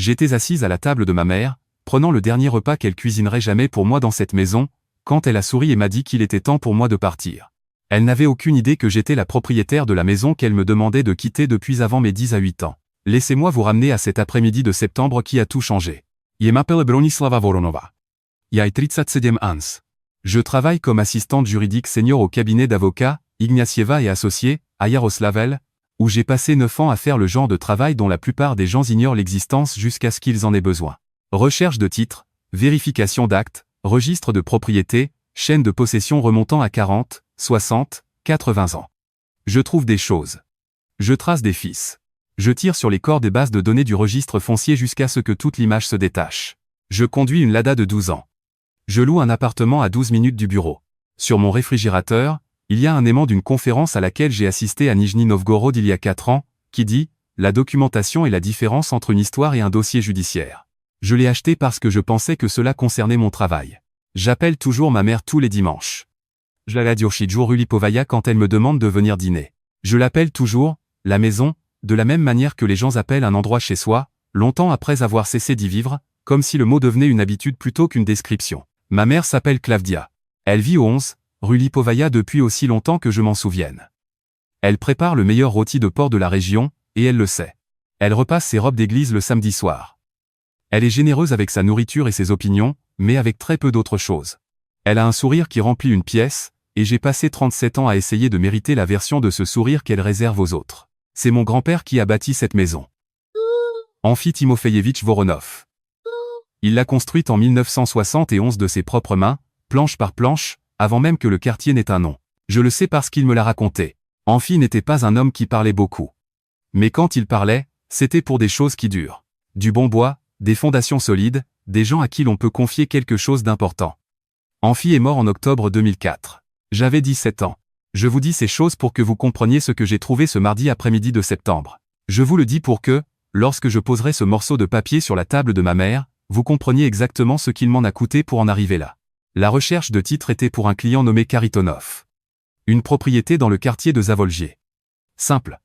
J'étais assise à la table de ma mère, prenant le dernier repas qu'elle cuisinerait jamais pour moi dans cette maison, quand elle a souri et m'a dit qu'il était temps pour moi de partir. Elle n'avait aucune idée que j'étais la propriétaire de la maison qu'elle me demandait de quitter depuis avant mes 10 à 8 ans. Laissez-moi vous ramener à cet après-midi de septembre qui a tout changé. Je m'appelle Bronislava Voronova. J'ai 37 ans. Je travaille comme assistante juridique senior au cabinet d'avocats, Ignacieva et Associés, à Yaroslavl, où j'ai passé 9 ans à faire le genre de travail dont la plupart des gens ignorent l'existence jusqu'à ce qu'ils en aient besoin. Recherche de titres, vérification d'actes, registre de propriété, chaîne de possession remontant à 40, 60, 80 ans. Je trouve des choses. Je trace des fils. Je tire sur les corps des bases de données du registre foncier jusqu'à ce que toute l'image se détache. Je conduis une Lada de 12 ans. Je loue un appartement à 12 minutes du bureau. Sur mon réfrigérateur, il y a un aimant d'une conférence à laquelle j'ai assisté à Nijni Novgorod il y a 4 ans, qui dit « La documentation est la différence entre une histoire et un dossier judiciaire ». Je l'ai acheté parce que je pensais que cela concernait mon travail. J'appelle toujours ma mère tous les dimanches. Je la Djurchidjour Ulipovaya quand elle me demande de venir dîner. Je l'appelle toujours « la maison », de la même manière que les gens appellent un endroit chez soi, longtemps après avoir cessé d'y vivre, comme si le mot devenait une habitude plutôt qu'une description. Ma mère s'appelle Klavdia. Elle vit au 11, rue Lipovaya depuis aussi longtemps que je m'en souvienne. Elle prépare le meilleur rôti de porc de la région, et elle le sait. Elle repasse ses robes d'église le samedi soir. Elle est généreuse avec sa nourriture et ses opinions, mais avec très peu d'autres choses. Elle a un sourire qui remplit une pièce, et j'ai passé 37 ans à essayer de mériter la version de ce sourire qu'elle réserve aux autres. C'est mon grand-père qui a bâti cette maison. Amphi Timofeyevitch Voronov. Il l'a construite en 1971 de ses propres mains, planche par planche, avant même que le quartier n'ait un nom. Je le sais parce qu'il me l'a raconté. Amphi n'était pas un homme qui parlait beaucoup. Mais quand il parlait, c'était pour des choses qui durent. Du bon bois, des fondations solides, des gens à qui l'on peut confier quelque chose d'important. Amphi est mort en octobre 2004. J'avais 17 ans. Je vous dis ces choses pour que vous compreniez ce que j'ai trouvé ce mardi après-midi de septembre. Je vous le dis pour que, lorsque je poserai ce morceau de papier sur la table de ma mère, vous compreniez exactement ce qu'il m'en a coûté pour en arriver là. La recherche de titre était pour un client nommé Karitonov. Une propriété dans le quartier de Zavoljier. Simple.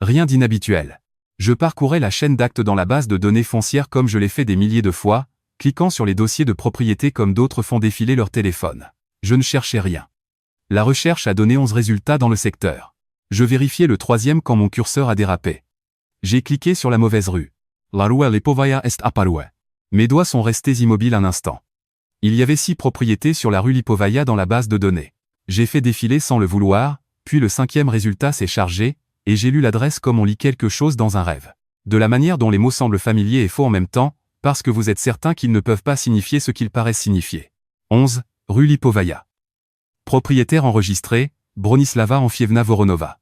Rien d'inhabituel. Je parcourais la chaîne d'actes dans la base de données foncières comme je l'ai fait des milliers de fois, cliquant sur les dossiers de propriété comme d'autres font défiler leur téléphone. Je ne cherchais rien. La recherche a donné 11 résultats dans le secteur. Je vérifiais le 3e quand mon curseur a dérapé. J'ai cliqué sur la mauvaise rue. La rue Lipovaya est apparue. Mes doigts sont restés immobiles un instant. Il y avait 6 propriétés sur la rue Lipovaya dans la base de données. J'ai fait défiler sans le vouloir, puis le 5e résultat s'est chargé, et j'ai lu l'adresse comme on lit quelque chose dans un rêve. De la manière dont les mots semblent familiers et faux en même temps, parce que vous êtes certain qu'ils ne peuvent pas signifier ce qu'ils paraissent signifier. 11, rue Lipovaya. Propriétaire enregistré, Bronislava Amfievna Voronova.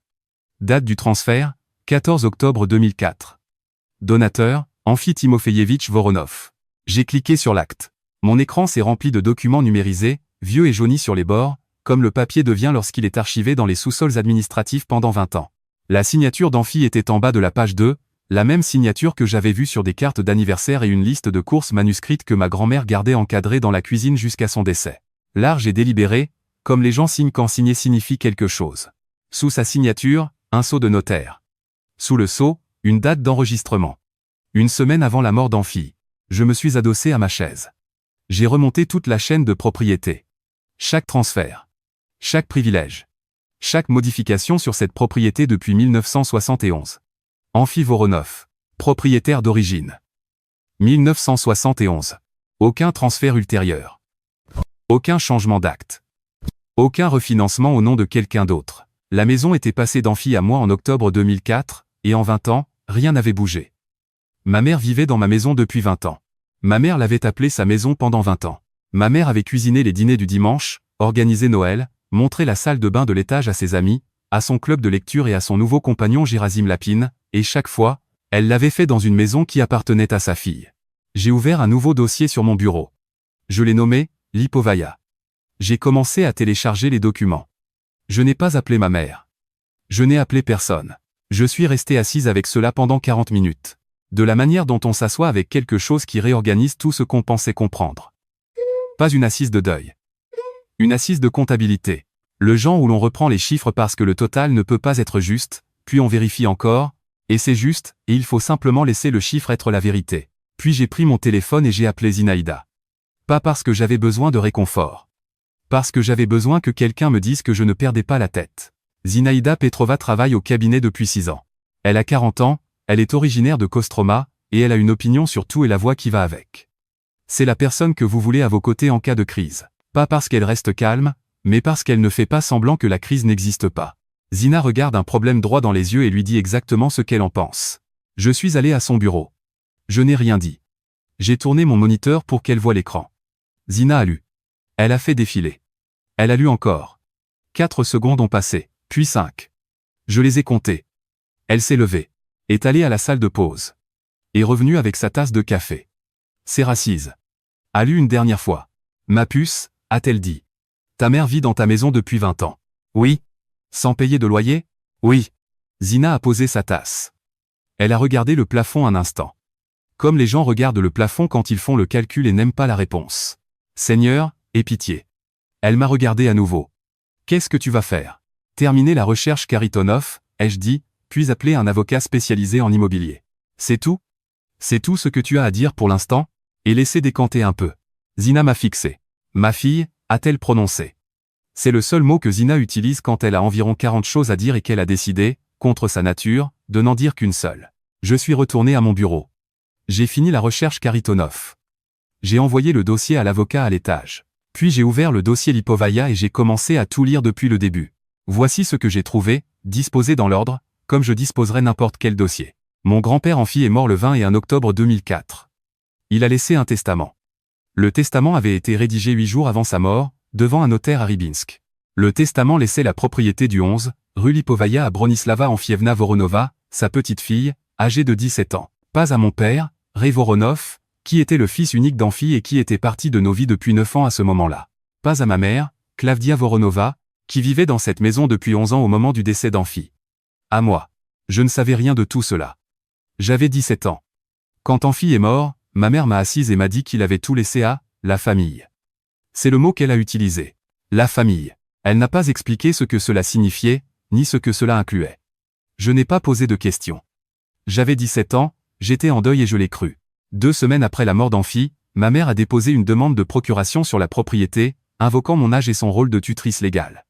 Date du transfert, 14 octobre 2004. Donateur, Amphi Timofeyevitch Voronov. J'ai cliqué sur l'acte. Mon écran s'est rempli de documents numérisés, vieux et jaunis sur les bords, comme le papier devient lorsqu'il est archivé dans les sous-sols administratifs pendant 20 ans. La signature d'Amphi était en bas de la page 2, la même signature que j'avais vue sur des cartes d'anniversaire et une liste de courses manuscrites que ma grand-mère gardait encadrée dans la cuisine jusqu'à son décès. Large et délibéré, comme les gens signent quand signer signifie quelque chose. Sous sa signature, un sceau de notaire. Sous le sceau, une date d'enregistrement. Une semaine avant la mort d'Amphi. Je me suis adossé à ma chaise. J'ai remonté toute la chaîne de propriété. Chaque transfert. Chaque privilège. Chaque modification sur cette propriété depuis 1971. Amphi Voronov. Propriétaire d'origine. 1971. Aucun transfert ultérieur. Aucun changement d'acte. Aucun refinancement au nom de quelqu'un d'autre. La maison était passée d'Amphi à moi en octobre 2004, et en 20 ans, rien n'avait bougé. Ma mère vivait dans ma maison depuis 20 ans. Ma mère l'avait appelée sa maison pendant 20 ans. Ma mère avait cuisiné les dîners du dimanche, organisé Noël, montré la salle de bain de l'étage à ses amis, à son club de lecture et à son nouveau compagnon Gerasim Lapine, et chaque fois, elle l'avait fait dans une maison qui appartenait à sa fille. J'ai ouvert un nouveau dossier sur mon bureau. Je l'ai nommé Lipovaya. J'ai commencé à télécharger les documents. Je n'ai pas appelé ma mère. Je n'ai appelé personne. Je suis resté assise avec cela pendant 40 minutes. De la manière dont on s'assoit avec quelque chose qui réorganise tout ce qu'on pensait comprendre. Pas une assise de deuil. Une assise de comptabilité. Le genre où l'on reprend les chiffres parce que le total ne peut pas être juste, puis on vérifie encore, et c'est juste, et il faut simplement laisser le chiffre être la vérité. Puis j'ai pris mon téléphone et j'ai appelé Zinaïda. Pas parce que j'avais besoin de réconfort. Parce que j'avais besoin que quelqu'un me dise que je ne perdais pas la tête. Zinaïda Petrova travaille au cabinet depuis 6 ans. Elle a 40 ans, elle est originaire de Kostroma, et elle a une opinion sur tout et la voix qui va avec. C'est la personne que vous voulez à vos côtés en cas de crise. Pas parce qu'elle reste calme, mais parce qu'elle ne fait pas semblant que la crise n'existe pas. Zina regarde un problème droit dans les yeux et lui dit exactement ce qu'elle en pense. Je suis allé à son bureau. Je n'ai rien dit. J'ai tourné mon moniteur pour qu'elle voie l'écran. Zina a lu. Elle a fait défiler. Elle a lu encore. 4 secondes ont passé, puis 5. Je les ai comptées. Elle s'est levée, est allée à la salle de pause. Est revenue avec sa tasse de café. S'est rassise. A lu une dernière fois. Ma puce, a-t-elle dit. Ta mère vit dans ta maison depuis 20 ans. Oui. Sans payer de loyer? Oui. Zina a posé sa tasse. Elle a regardé le plafond un instant. Comme les gens regardent le plafond quand ils font le calcul et n'aiment pas la réponse. Seigneur, aie pitié. Elle m'a regardé à nouveau. Qu'est-ce que tu vas faire? Terminer la recherche Kharitonov, ai-je dit, puis appeler un avocat spécialisé en immobilier. C'est tout? C'est tout ce que tu as à dire pour l'instant? Et laisser décanter un peu. Zina m'a fixé. Ma fille, a-t-elle prononcé? C'est le seul mot que Zina utilise quand elle a environ 40 choses à dire et qu'elle a décidé, contre sa nature, de n'en dire qu'une seule. Je suis retourné à mon bureau. J'ai fini la recherche Kharitonov. J'ai envoyé le dossier à l'avocat à l'étage. Puis j'ai ouvert le dossier Lipovaya et j'ai commencé à tout lire depuis le début. Voici ce que j'ai trouvé, disposé dans l'ordre, comme je disposerais n'importe quel dossier. Mon grand-père Amphi est mort le 21 octobre 2004. Il a laissé un testament. Le testament avait été rédigé 8 jours avant sa mort, devant un notaire à Rybinsk. Le testament laissait la propriété du 11, rue Lipovaya à Bronislava Amfievna Voronova, sa petite fille, âgée de 17 ans. Pas à mon père, Ray Voronov, qui était le fils unique d'Amphi et qui était parti de nos vies depuis 9 ans à ce moment-là. Pas à ma mère, Klavdia Voronova, qui vivait dans cette maison depuis 11 ans au moment du décès d'Amphi. À moi. Je ne savais rien de tout cela. J'avais 17 ans. Quand Amphi est mort, ma mère m'a assise et m'a dit qu'il avait tout laissé à la famille. C'est le mot qu'elle a utilisé. La famille. Elle n'a pas expliqué ce que cela signifiait, ni ce que cela incluait. Je n'ai pas posé de questions. J'avais 17 ans, j'étais en deuil et je l'ai cru. 2 semaines après la mort d'Amphi, ma mère a déposé une demande de procuration sur la propriété, invoquant mon âge et son rôle de tutrice légale.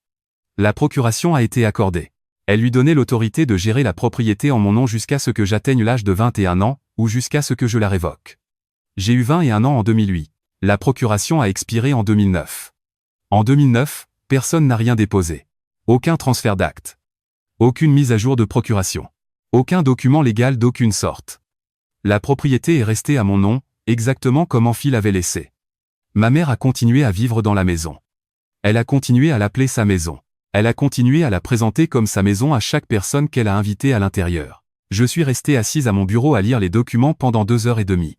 La procuration a été accordée. Elle lui donnait l'autorité de gérer la propriété en mon nom jusqu'à ce que j'atteigne l'âge de 21 ans, ou jusqu'à ce que je la révoque. J'ai eu 21 ans en 2008. La procuration a expiré en 2009. En 2009, personne n'a rien déposé. Aucun transfert d'acte. Aucune mise à jour de procuration. Aucun document légal d'aucune sorte. La propriété est restée à mon nom, exactement comme Amphi l'avait laissé. Ma mère a continué à vivre dans la maison. Elle a continué à l'appeler sa maison. Elle a continué à la présenter comme sa maison à chaque personne qu'elle a invitée à l'intérieur. Je suis resté assise à mon bureau à lire les documents pendant 2h30.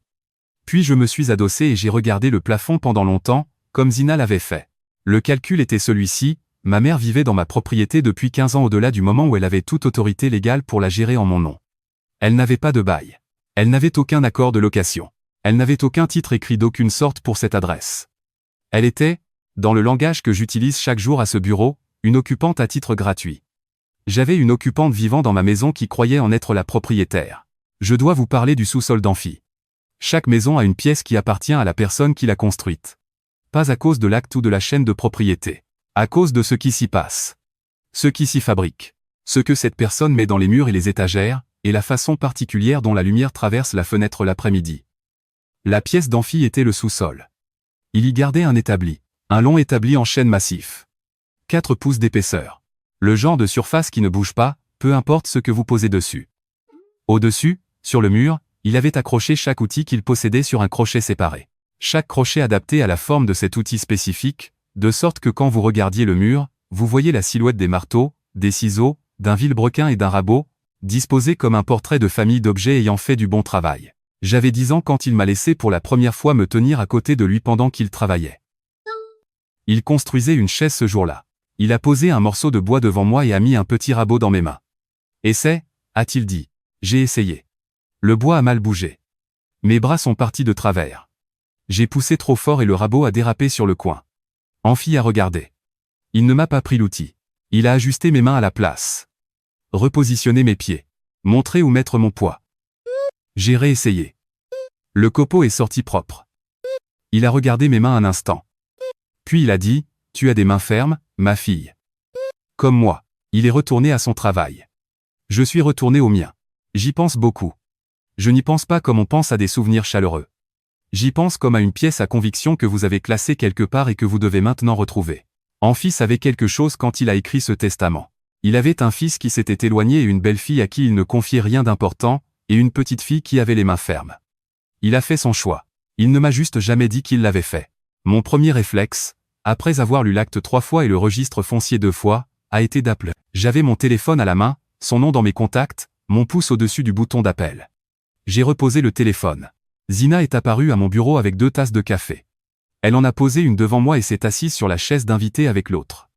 Puis je me suis adossé et j'ai regardé le plafond pendant longtemps, comme Zina l'avait fait. Le calcul était celui-ci, ma mère vivait dans ma propriété depuis 15 ans au-delà du moment où elle avait toute autorité légale pour la gérer en mon nom. Elle n'avait pas de bail. Elle n'avait aucun accord de location. Elle n'avait aucun titre écrit d'aucune sorte pour cette adresse. Elle était, dans le langage que j'utilise chaque jour à ce bureau, une occupante à titre gratuit. J'avais une occupante vivant dans ma maison qui croyait en être la propriétaire. Je dois vous parler du sous-sol d'Amphi. Chaque maison a une pièce qui appartient à la personne qui l'a construite. Pas à cause de l'acte ou de la chaîne de propriété. À cause de ce qui s'y passe. Ce qui s'y fabrique. Ce que cette personne met dans les murs et les étagères, et la façon particulière dont la lumière traverse la fenêtre l'après-midi. La pièce d'Amphi était le sous-sol. Il y gardait un établi. Un long établi en chêne massif. 4 pouces d'épaisseur. Le genre de surface qui ne bouge pas, peu importe ce que vous posez dessus. Au-dessus, sur le mur, il avait accroché chaque outil qu'il possédait sur un crochet séparé. Chaque crochet adapté à la forme de cet outil spécifique, de sorte que quand vous regardiez le mur, vous voyez la silhouette des marteaux, des ciseaux, d'un vilebrequin et d'un rabot, disposés comme un portrait de famille d'objets ayant fait du bon travail. J'avais 10 ans quand il m'a laissé pour la première fois me tenir à côté de lui pendant qu'il travaillait. Il construisait une chaise ce jour-là. Il a posé un morceau de bois devant moi et a mis un petit rabot dans mes mains. « Essaie » a-t-il dit. J'ai essayé. Le bois a mal bougé. Mes bras sont partis de travers. J'ai poussé trop fort et le rabot a dérapé sur le coin. Amphi a regardé. Il ne m'a pas pris l'outil. Il a ajusté mes mains à la place. Repositionné mes pieds. Montré où mettre mon poids. J'ai réessayé. Le copeau est sorti propre. Il a regardé mes mains un instant. Puis il a dit, « Tu as des mains fermes, ma fille. » Comme moi. Il est retourné à son travail. Je suis retourné au mien. J'y pense beaucoup. Je n'y pense pas comme on pense à des souvenirs chaleureux. J'y pense comme à une pièce à conviction que vous avez classée quelque part et que vous devez maintenant retrouver. Amphi savait quelque chose quand il a écrit ce testament. Il avait un fils qui s'était éloigné et une belle-fille à qui il ne confiait rien d'important, et une petite fille qui avait les mains fermes. Il a fait son choix. Il ne m'a juste jamais dit qu'il l'avait fait. Mon premier réflexe, après avoir lu l'acte 3 fois et le registre foncier 2 fois, a été d'appeler. J'avais mon téléphone à la main, son nom dans mes contacts, mon pouce au-dessus du bouton d'appel. J'ai reposé le téléphone. Zina est apparue à mon bureau avec 2 tasses de café. Elle en a posé une devant moi et s'est assise sur la chaise d'invité avec l'autre.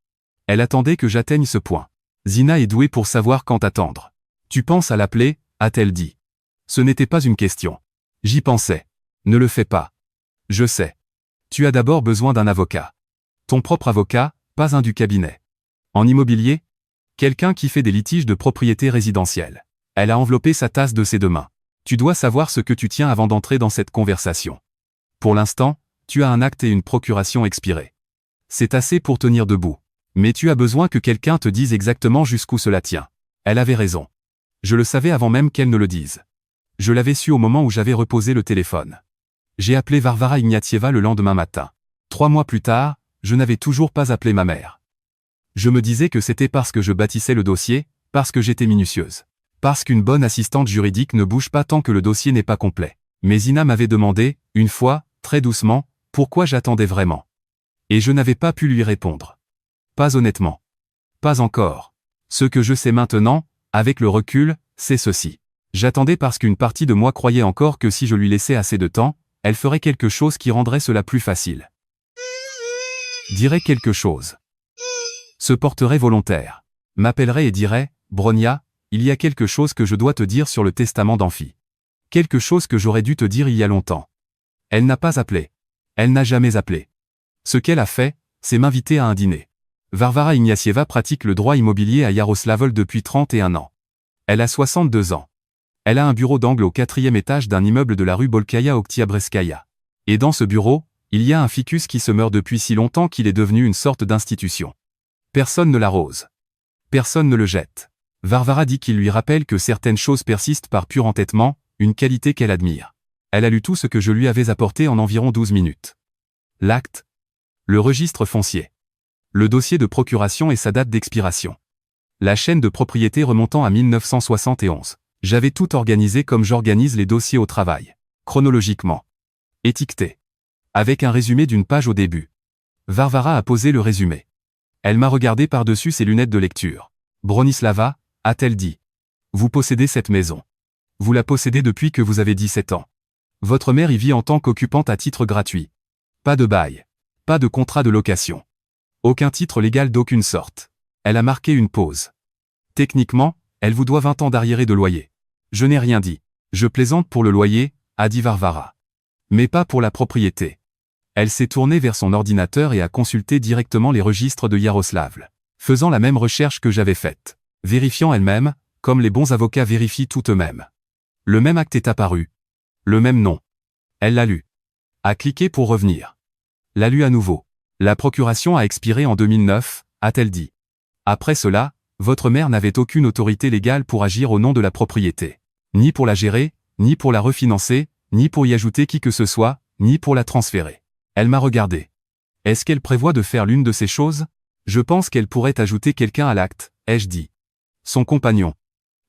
Elle attendait que j'atteigne ce point. Zina est douée pour savoir quand attendre. Tu penses à l'appeler, a-t-elle dit. Ce n'était pas une question. J'y pensais. Ne le fais pas. Je sais. Tu as d'abord besoin d'un avocat. Ton propre avocat, pas un du cabinet. En immobilier? Quelqu'un qui fait des litiges de propriété résidentielle. Elle a enveloppé sa tasse de ses 2 mains. Tu dois savoir ce que tu tiens avant d'entrer dans cette conversation. Pour l'instant, tu as un acte et une procuration expirés. C'est assez pour tenir debout. Mais tu as besoin que quelqu'un te dise exactement jusqu'où cela tient. Elle avait raison. Je le savais avant même qu'elle ne le dise. Je l'avais su au moment où j'avais reposé le téléphone. J'ai appelé Varvara Ignatieva le lendemain matin. 3 mois plus tard, je n'avais toujours pas appelé ma mère. Je me disais que c'était parce que je bâtissais le dossier, parce que j'étais minutieuse. Parce qu'une bonne assistante juridique ne bouge pas tant que le dossier n'est pas complet. Mais Zina m'avait demandé, une fois, très doucement, pourquoi j'attendais vraiment. Et je n'avais pas pu lui répondre. Pas honnêtement. Pas encore. Ce que je sais maintenant, avec le recul, c'est ceci. J'attendais parce qu'une partie de moi croyait encore que si je lui laissais assez de temps, elle ferait quelque chose qui rendrait cela plus facile. Dirait quelque chose. Se porterait volontaire. M'appellerait et dirait, Bronia, il y a quelque chose que je dois te dire sur le testament d'Amphi. Quelque chose que j'aurais dû te dire il y a longtemps. Elle n'a pas appelé. Elle n'a jamais appelé. Ce qu'elle a fait, c'est m'inviter à un dîner. Varvara Ignatieva pratique le droit immobilier à Yaroslavl depuis 31 ans. Elle a 62 ans. Elle a un bureau d'angle au 4e étage d'un immeuble de la rue Bolkaya Oktyabreskaya. Et dans ce bureau, il y a un ficus qui se meurt depuis si longtemps qu'il est devenu une sorte d'institution. Personne ne l'arrose. Personne ne le jette. Varvara dit qu'il lui rappelle que certaines choses persistent par pur entêtement, une qualité qu'elle admire. Elle a lu tout ce que je lui avais apporté en environ 12 minutes. L'acte. Le registre foncier. Le dossier de procuration et sa date d'expiration. La chaîne de propriété remontant à 1971. J'avais tout organisé comme j'organise les dossiers au travail. Chronologiquement. Étiqueté. Avec un résumé d'une page au début. Varvara a posé le résumé. Elle m'a regardé par-dessus ses lunettes de lecture. Bronislava, a-t-elle dit. Vous possédez cette maison. Vous la possédez depuis que vous avez 17 ans. Votre mère y vit en tant qu'occupante à titre gratuit. Pas de bail. Pas de contrat de location. Aucun titre légal d'aucune sorte. Elle a marqué une pause. Techniquement, elle vous doit 20 ans d'arriéré de loyer. Je n'ai rien dit. Je plaisante pour le loyer, a dit Varvara. Mais pas pour la propriété. Elle s'est tournée vers son ordinateur et a consulté directement les registres de Yaroslavl, faisant la même recherche que j'avais faite, vérifiant elle-même, comme les bons avocats vérifient tout eux-mêmes. Le même acte est apparu. Le même nom. Elle l'a lu. A cliqué pour revenir. L'a lu à nouveau. La procuration a expiré en 2009, a-t-elle dit. Après cela, votre mère n'avait aucune autorité légale pour agir au nom de la propriété. Ni pour la gérer, ni pour la refinancer, ni pour y ajouter qui que ce soit, ni pour la transférer. Elle m'a regardé. Est-ce qu'elle prévoit de faire l'une de ces choses? Je pense qu'elle pourrait ajouter quelqu'un à l'acte, ai-je dit. Son compagnon.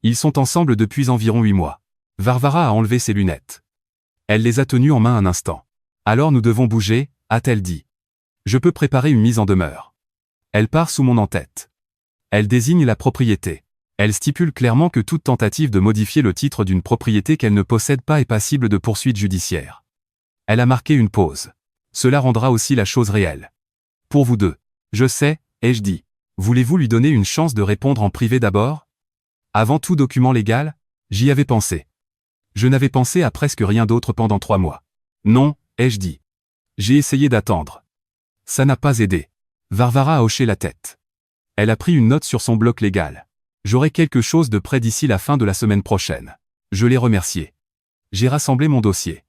Ils sont ensemble depuis environ 8 mois. Varvara a enlevé ses lunettes. Elle les a tenues en main un instant. Alors nous devons bouger, a-t-elle dit. Je peux préparer une mise en demeure. Elle part sous mon en-tête. Elle désigne la propriété. Elle stipule clairement que toute tentative de modifier le titre d'une propriété qu'elle ne possède pas est passible de poursuite judiciaire. Elle a marqué une pause. Cela rendra aussi la chose réelle. Pour vous deux. Je sais, ai-je dit. Voulez-vous lui donner une chance de répondre en privé d'abord? Avant tout document légal? J'y avais pensé. Je n'avais pensé à presque rien d'autre pendant 3 mois. Non, ai-je dit. J'ai essayé d'attendre. Ça n'a pas aidé. Varvara a hoché la tête. Elle a pris une note sur son bloc légal. J'aurai quelque chose de prêt d'ici la fin de la semaine prochaine. Je l'ai remercié. J'ai rassemblé mon dossier.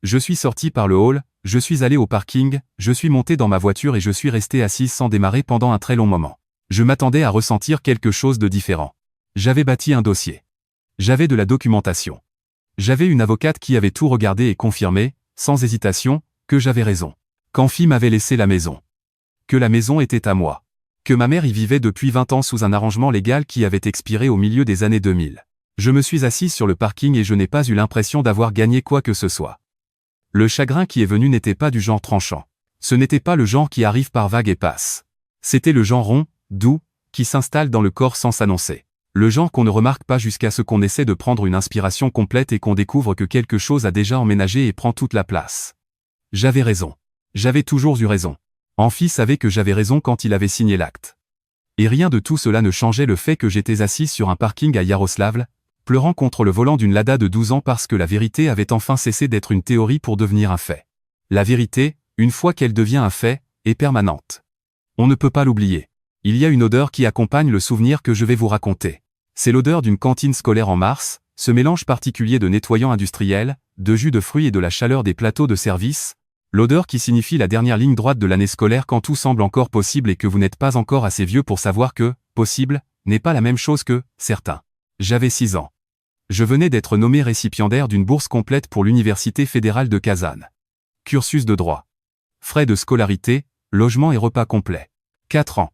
Je suis sorti par le hall, je suis allé au parking, je suis monté dans ma voiture et je suis resté assise sans démarrer pendant un très long moment. Je m'attendais à ressentir quelque chose de différent. J'avais bâti un dossier. J'avais de la documentation. J'avais une avocate qui avait tout regardé et confirmé, sans hésitation, que j'avais raison. Qu'Amphi m'avait laissé la maison. Que la maison était à moi. Que ma mère y vivait depuis 20 ans sous un arrangement légal qui avait expiré au milieu des années 2000. Je me suis assis sur le parking et je n'ai pas eu l'impression d'avoir gagné quoi que ce soit. Le chagrin qui est venu n'était pas du genre tranchant. Ce n'était pas le genre qui arrive par vagues et passe. C'était le genre rond, doux, qui s'installe dans le corps sans s'annoncer. Le genre qu'on ne remarque pas jusqu'à ce qu'on essaie de prendre une inspiration complète et qu'on découvre que quelque chose a déjà emménagé et prend toute la place. J'avais raison. J'avais toujours eu raison. Amphi savait que j'avais raison quand il avait signé l'acte. Et rien de tout cela ne changeait le fait que j'étais assis sur un parking à Yaroslavl, pleurant contre le volant d'une Lada de 12 ans parce que la vérité avait enfin cessé d'être une théorie pour devenir un fait. La vérité, une fois qu'elle devient un fait, est permanente. On ne peut pas l'oublier. Il y a une odeur qui accompagne le souvenir que je vais vous raconter. C'est l'odeur d'une cantine scolaire en mars, ce mélange particulier de nettoyants industriels, de jus de fruits et de la chaleur des plateaux de service, l'odeur qui signifie la dernière ligne droite de l'année scolaire quand tout semble encore possible et que vous n'êtes pas encore assez vieux pour savoir que, possible, n'est pas la même chose que, certain. J'avais 6 ans. Je venais d'être nommé récipiendaire d'une bourse complète pour l'Université fédérale de Kazan. Cursus de droit. Frais de scolarité, logement et repas complets. 4 ans.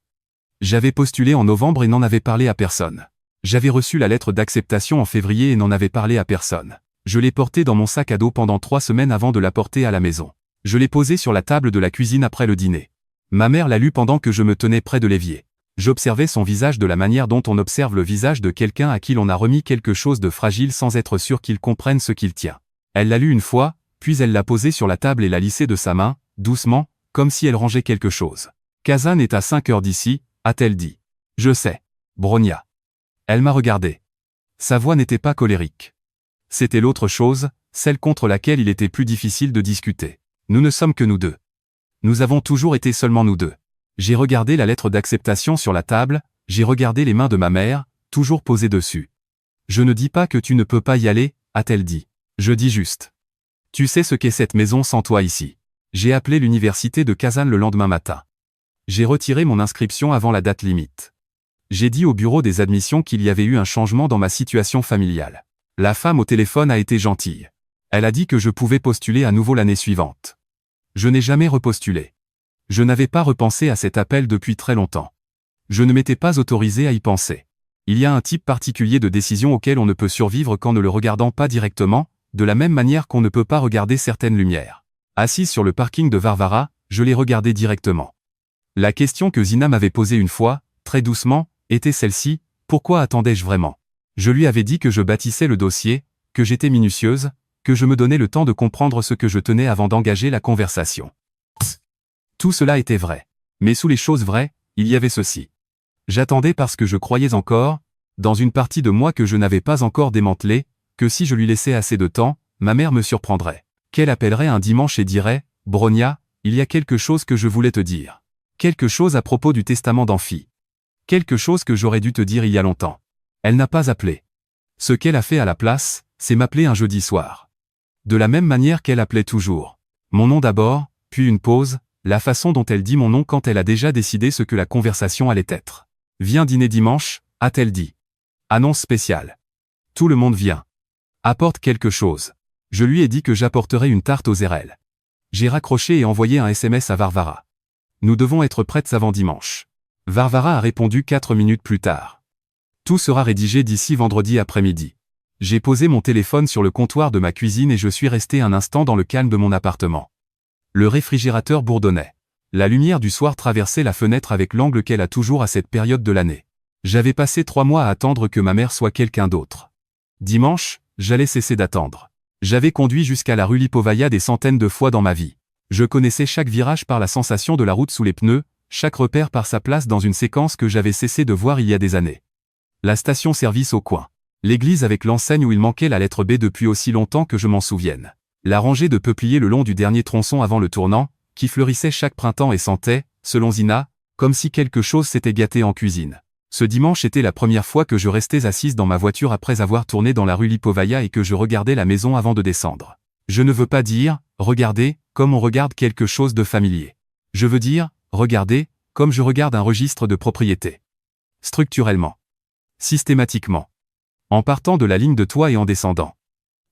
J'avais postulé en novembre et n'en avais parlé à personne. J'avais reçu la lettre d'acceptation en février et n'en avais parlé à personne. Je l'ai portée dans mon sac à dos pendant 3 semaines avant de la porter à la maison. Je l'ai posée sur la table de la cuisine après le dîner. Ma mère l'a lue pendant que je me tenais près de l'évier. J'observais son visage de la manière dont on observe le visage de quelqu'un à qui l'on a remis quelque chose de fragile sans être sûr qu'il comprenne ce qu'il tient. Elle l'a lu une fois, puis elle l'a posée sur la table et l'a lissée de sa main, doucement, comme si elle rangeait quelque chose. Kazan est à 5 heures d'ici, a-t-elle dit. Je sais. Bronia. Elle m'a regardé. Sa voix n'était pas colérique. C'était l'autre chose, celle contre laquelle il était plus difficile de discuter. Nous ne sommes que nous deux. Nous avons toujours été seulement nous deux. J'ai regardé la lettre d'acceptation sur la table, j'ai regardé les mains de ma mère, toujours posées dessus. Je ne dis pas que tu ne peux pas y aller, a-t-elle dit. Je dis juste. Tu sais ce qu'est cette maison sans toi ici. J'ai appelé l'université de Kazan le lendemain matin. J'ai retiré mon inscription avant la date limite. J'ai dit au bureau des admissions qu'il y avait eu un changement dans ma situation familiale. La femme au téléphone a été gentille. Elle a dit que je pouvais postuler à nouveau l'année suivante. Je n'ai jamais repostulé. Je n'avais pas repensé à cet appel depuis très longtemps. Je ne m'étais pas autorisé à y penser. Il y a un type particulier de décision auquel on ne peut survivre qu'en ne le regardant pas directement, de la même manière qu'on ne peut pas regarder certaines lumières. Assise sur le parking de Varvara, je l'ai regardé directement. La question que Zina m'avait posée une fois, très doucement, était celle-ci, pourquoi attendais-je vraiment? Je lui avais dit que je bâtissais le dossier, que j'étais minutieuse, que je me donnais le temps de comprendre ce que je tenais avant d'engager la conversation. Tout cela était vrai. Mais sous les choses vraies, il y avait ceci. J'attendais parce que je croyais encore, dans une partie de moi que je n'avais pas encore démantelée, que si je lui laissais assez de temps, ma mère me surprendrait. Qu'elle appellerait un dimanche et dirait, « Bronia, il y a quelque chose que je voulais te dire. Quelque chose à propos du testament d'Amphi. Quelque chose que j'aurais dû te dire il y a longtemps. » Elle n'a pas appelé. Ce qu'elle a fait à la place, c'est m'appeler un jeudi soir. De la même manière qu'elle appelait toujours. Mon nom d'abord, puis une pause, la façon dont elle dit mon nom quand elle a déjà décidé ce que la conversation allait être. « Viens dîner dimanche », a-t-elle dit. Annonce spéciale. Tout le monde vient. Apporte quelque chose. Je lui ai dit que j'apporterais une tarte aux érelles. J'ai raccroché et envoyé un SMS à Varvara. Nous devons être prêtes avant dimanche. Varvara a répondu 4 minutes plus tard. Tout sera rédigé d'ici vendredi après-midi. J'ai posé mon téléphone sur le comptoir de ma cuisine et je suis resté un instant dans le calme de mon appartement. Le réfrigérateur bourdonnait. La lumière du soir traversait la fenêtre avec l'angle qu'elle a toujours à cette période de l'année. J'avais passé 3 mois à attendre que ma mère soit quelqu'un d'autre. Dimanche, j'allais cesser d'attendre. J'avais conduit jusqu'à la rue Lipovaya des centaines de fois dans ma vie. Je connaissais chaque virage par la sensation de la route sous les pneus, chaque repère par sa place dans une séquence que j'avais cessé de voir il y a des années. La station-service au coin. L'église avec l'enseigne où il manquait la lettre B depuis aussi longtemps que je m'en souvienne. La rangée de peupliers le long du dernier tronçon avant le tournant, qui fleurissait chaque printemps et sentait, selon Zina, comme si quelque chose s'était gâté en cuisine. Ce dimanche était la première fois que je restais assise dans ma voiture après avoir tourné dans la rue Lipovaya et que je regardais la maison avant de descendre. Je ne veux pas dire, regardez, comme on regarde quelque chose de familier. Je veux dire, regardez, comme je regarde un registre de propriété. Structurellement. Systématiquement. En partant de la ligne de toit et en descendant.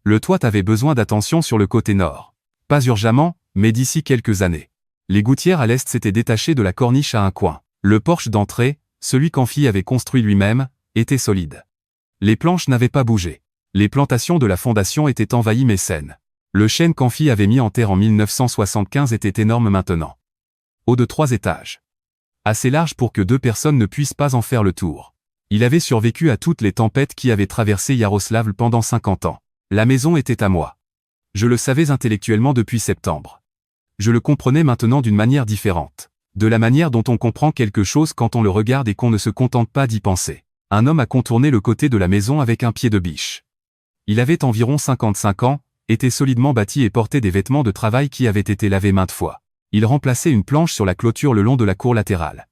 Le toit avait besoin d'attention sur le côté nord. Pas urgemment, mais d'ici quelques années. Les gouttières à l'est s'étaient détachées de la corniche à un coin. Le porche d'entrée, celui qu'Amphi avait construit lui-même, était solide. Les planches n'avaient pas bougé. Les plantations de la fondation étaient envahies mais saines. Le chêne qu'Amphi avait mis en terre en 1975 était énorme maintenant. Haut de 3 étages. Assez large pour que 2 personnes ne puissent pas en faire le tour. Il avait survécu à toutes les tempêtes qui avaient traversé Yaroslavl pendant 50 ans. La maison était à moi. Je le savais intellectuellement depuis septembre. Je le comprenais maintenant d'une manière différente. De la manière dont on comprend quelque chose quand on le regarde et qu'on ne se contente pas d'y penser. Un homme a contourné le côté de la maison avec un pied de biche. Il avait environ 55 ans, était solidement bâti et portait des vêtements de travail qui avaient été lavés maintes fois. Il remplaçait une planche sur la clôture le long de la cour latérale.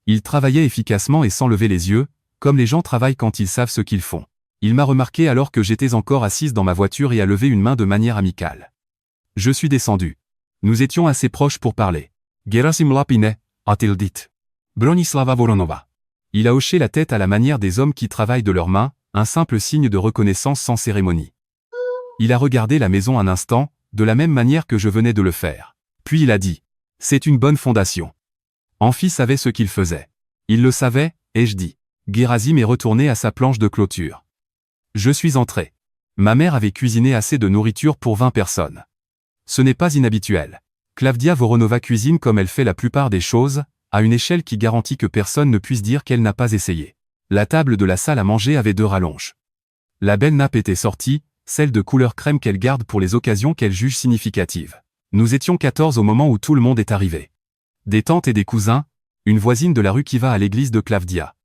Il travaillait efficacement et sans lever les yeux, comme les gens travaillent quand ils savent ce qu'ils font. Il m'a remarqué alors que j'étais encore assise dans ma voiture et a levé une main de manière amicale. Je suis descendu. Nous étions assez proches pour parler. Gerasim Lapine, a-t-il dit. Bronislava Voronova. Il a hoché la tête à la manière des hommes qui travaillent de leurs mains, un simple signe de reconnaissance sans cérémonie. Il a regardé la maison un instant, de la même manière que je venais de le faire. Puis il a dit. C'est une bonne fondation. Amphi savait ce qu'il faisait. Il le savait, ai-je dit. Gerasim est retourné à sa planche de clôture. Je suis entré. Ma mère avait cuisiné assez de nourriture pour 20 personnes. Ce n'est pas inhabituel. Klavdia Voronova cuisine comme elle fait la plupart des choses, à une échelle qui garantit que personne ne puisse dire qu'elle n'a pas essayé. La table de la salle à manger avait 2 rallonges. La belle nappe était sortie, celle de couleur crème qu'elle garde pour les occasions qu'elle juge significatives. Nous étions 14 au moment où tout le monde est arrivé. Des tantes et des cousins, une voisine de la rue qui va à l'église de Klavdia.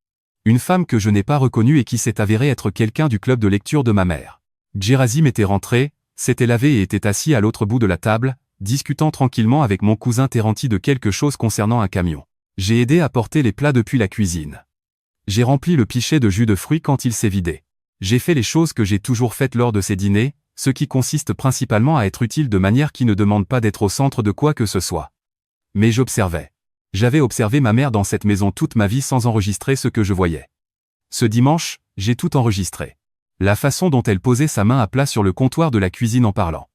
Une femme que je n'ai pas reconnue et qui s'est avérée être quelqu'un du club de lecture de ma mère. Gerasim était rentré, s'était lavé et était assis à l'autre bout de la table, discutant tranquillement avec mon cousin Terenti de quelque chose concernant un camion. J'ai aidé à porter les plats depuis la cuisine. J'ai rempli le pichet de jus de fruits quand il s'est vidé. J'ai fait les choses que j'ai toujours faites lors de ces dîners, ce qui consiste principalement à être utile de manière qui ne demande pas d'être au centre de quoi que ce soit. Mais j'observais. J'avais observé ma mère dans cette maison toute ma vie sans enregistrer ce que je voyais. Ce dimanche, j'ai tout enregistré. La façon dont elle posait sa main à plat sur le comptoir de la cuisine en parlant.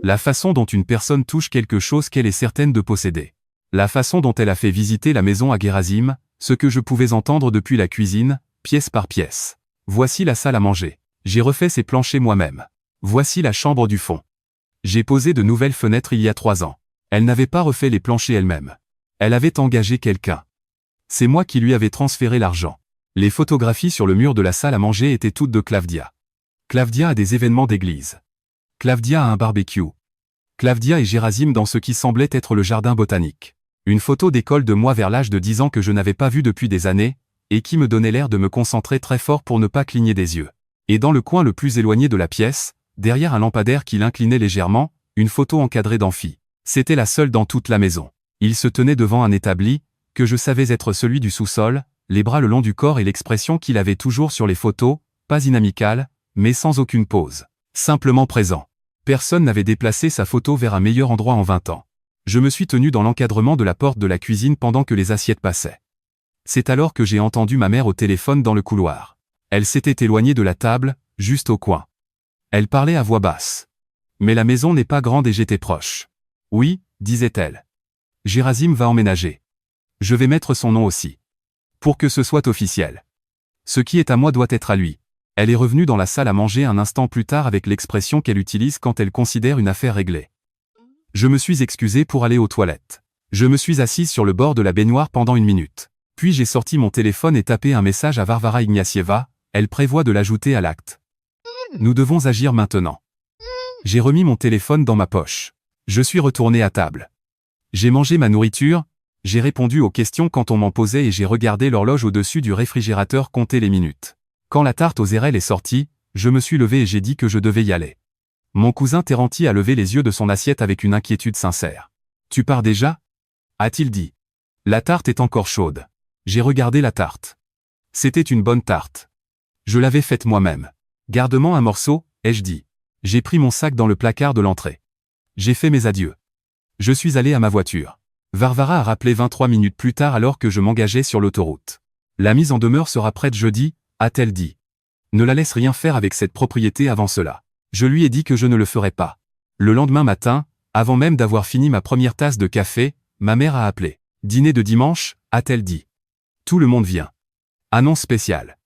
La façon dont une personne touche quelque chose qu'elle est certaine de posséder. La façon dont elle a fait visiter la maison à Gerasim, ce que je pouvais entendre depuis la cuisine, pièce par pièce. Voici la salle à manger. J'ai refait ses planchers moi-même. Voici la chambre du fond. J'ai posé de nouvelles fenêtres il y a 3 ans. Elle n'avait pas refait les planchers elle-même. Elle avait engagé quelqu'un. C'est moi qui lui avais transféré l'argent. Les photographies sur le mur de la salle à manger étaient toutes de Klavdia. Klavdia a des événements d'église. Klavdia a un barbecue. Klavdia et Gerasim dans ce qui semblait être le jardin botanique. Une photo d'école de moi vers l'âge de 10 ans que je n'avais pas vue depuis des années, et qui me donnait l'air de me concentrer très fort pour ne pas cligner des yeux. Et dans le coin le plus éloigné de la pièce, derrière un lampadaire qui l'inclinait légèrement, une photo encadrée d'Amphi. C'était la seule dans toute la maison. Il se tenait devant un établi, que je savais être celui du sous-sol, les bras le long du corps et l'expression qu'il avait toujours sur les photos, pas inamicale, mais sans aucune pause. Simplement présent. Personne n'avait déplacé sa photo vers un meilleur endroit en 20 ans. Je me suis tenu dans l'encadrement de la porte de la cuisine pendant que les assiettes passaient. C'est alors que j'ai entendu ma mère au téléphone dans le couloir. Elle s'était éloignée de la table, juste au coin. Elle parlait à voix basse. Mais la maison n'est pas grande et j'étais proche. Oui, disait-elle. Gerasim va emménager. Je vais mettre son nom aussi. Pour que ce soit officiel. Ce qui est à moi doit être à lui. Elle est revenue dans la salle à manger un instant plus tard avec l'expression qu'elle utilise quand elle considère une affaire réglée. Je me suis excusé pour aller aux toilettes. Je me suis assise sur le bord de la baignoire pendant 1 minute. Puis j'ai sorti mon téléphone et tapé un message à Varvara Ignacieva, elle prévoit de l'ajouter à l'acte. Nous devons agir maintenant. J'ai remis mon téléphone dans ma poche. Je suis retourné à table. J'ai mangé ma nourriture, j'ai répondu aux questions quand on m'en posait et j'ai regardé l'horloge au-dessus du réfrigérateur compter les minutes. Quand la tarte aux érelles est sortie, je me suis levé et j'ai dit que je devais y aller. Mon cousin Terenti a levé les yeux de son assiette avec une inquiétude sincère. « Tu pars déjà » a-t-il dit. La tarte est encore chaude. J'ai regardé la tarte. C'était une bonne tarte. Je l'avais faite moi-même. Garde-moi un morceau, ai-je dit. J'ai pris mon sac dans le placard de l'entrée. J'ai fait mes adieux. Je suis allé à ma voiture. Varvara a rappelé 23 minutes plus tard alors que je m'engageais sur l'autoroute. La mise en demeure sera prête jeudi, a-t-elle dit. Ne la laisse rien faire avec cette propriété avant cela. Je lui ai dit que je ne le ferais pas. Le lendemain matin, avant même d'avoir fini ma première tasse de café, ma mère a appelé. Dîner de dimanche, a-t-elle dit. Tout le monde vient. Annonce spéciale.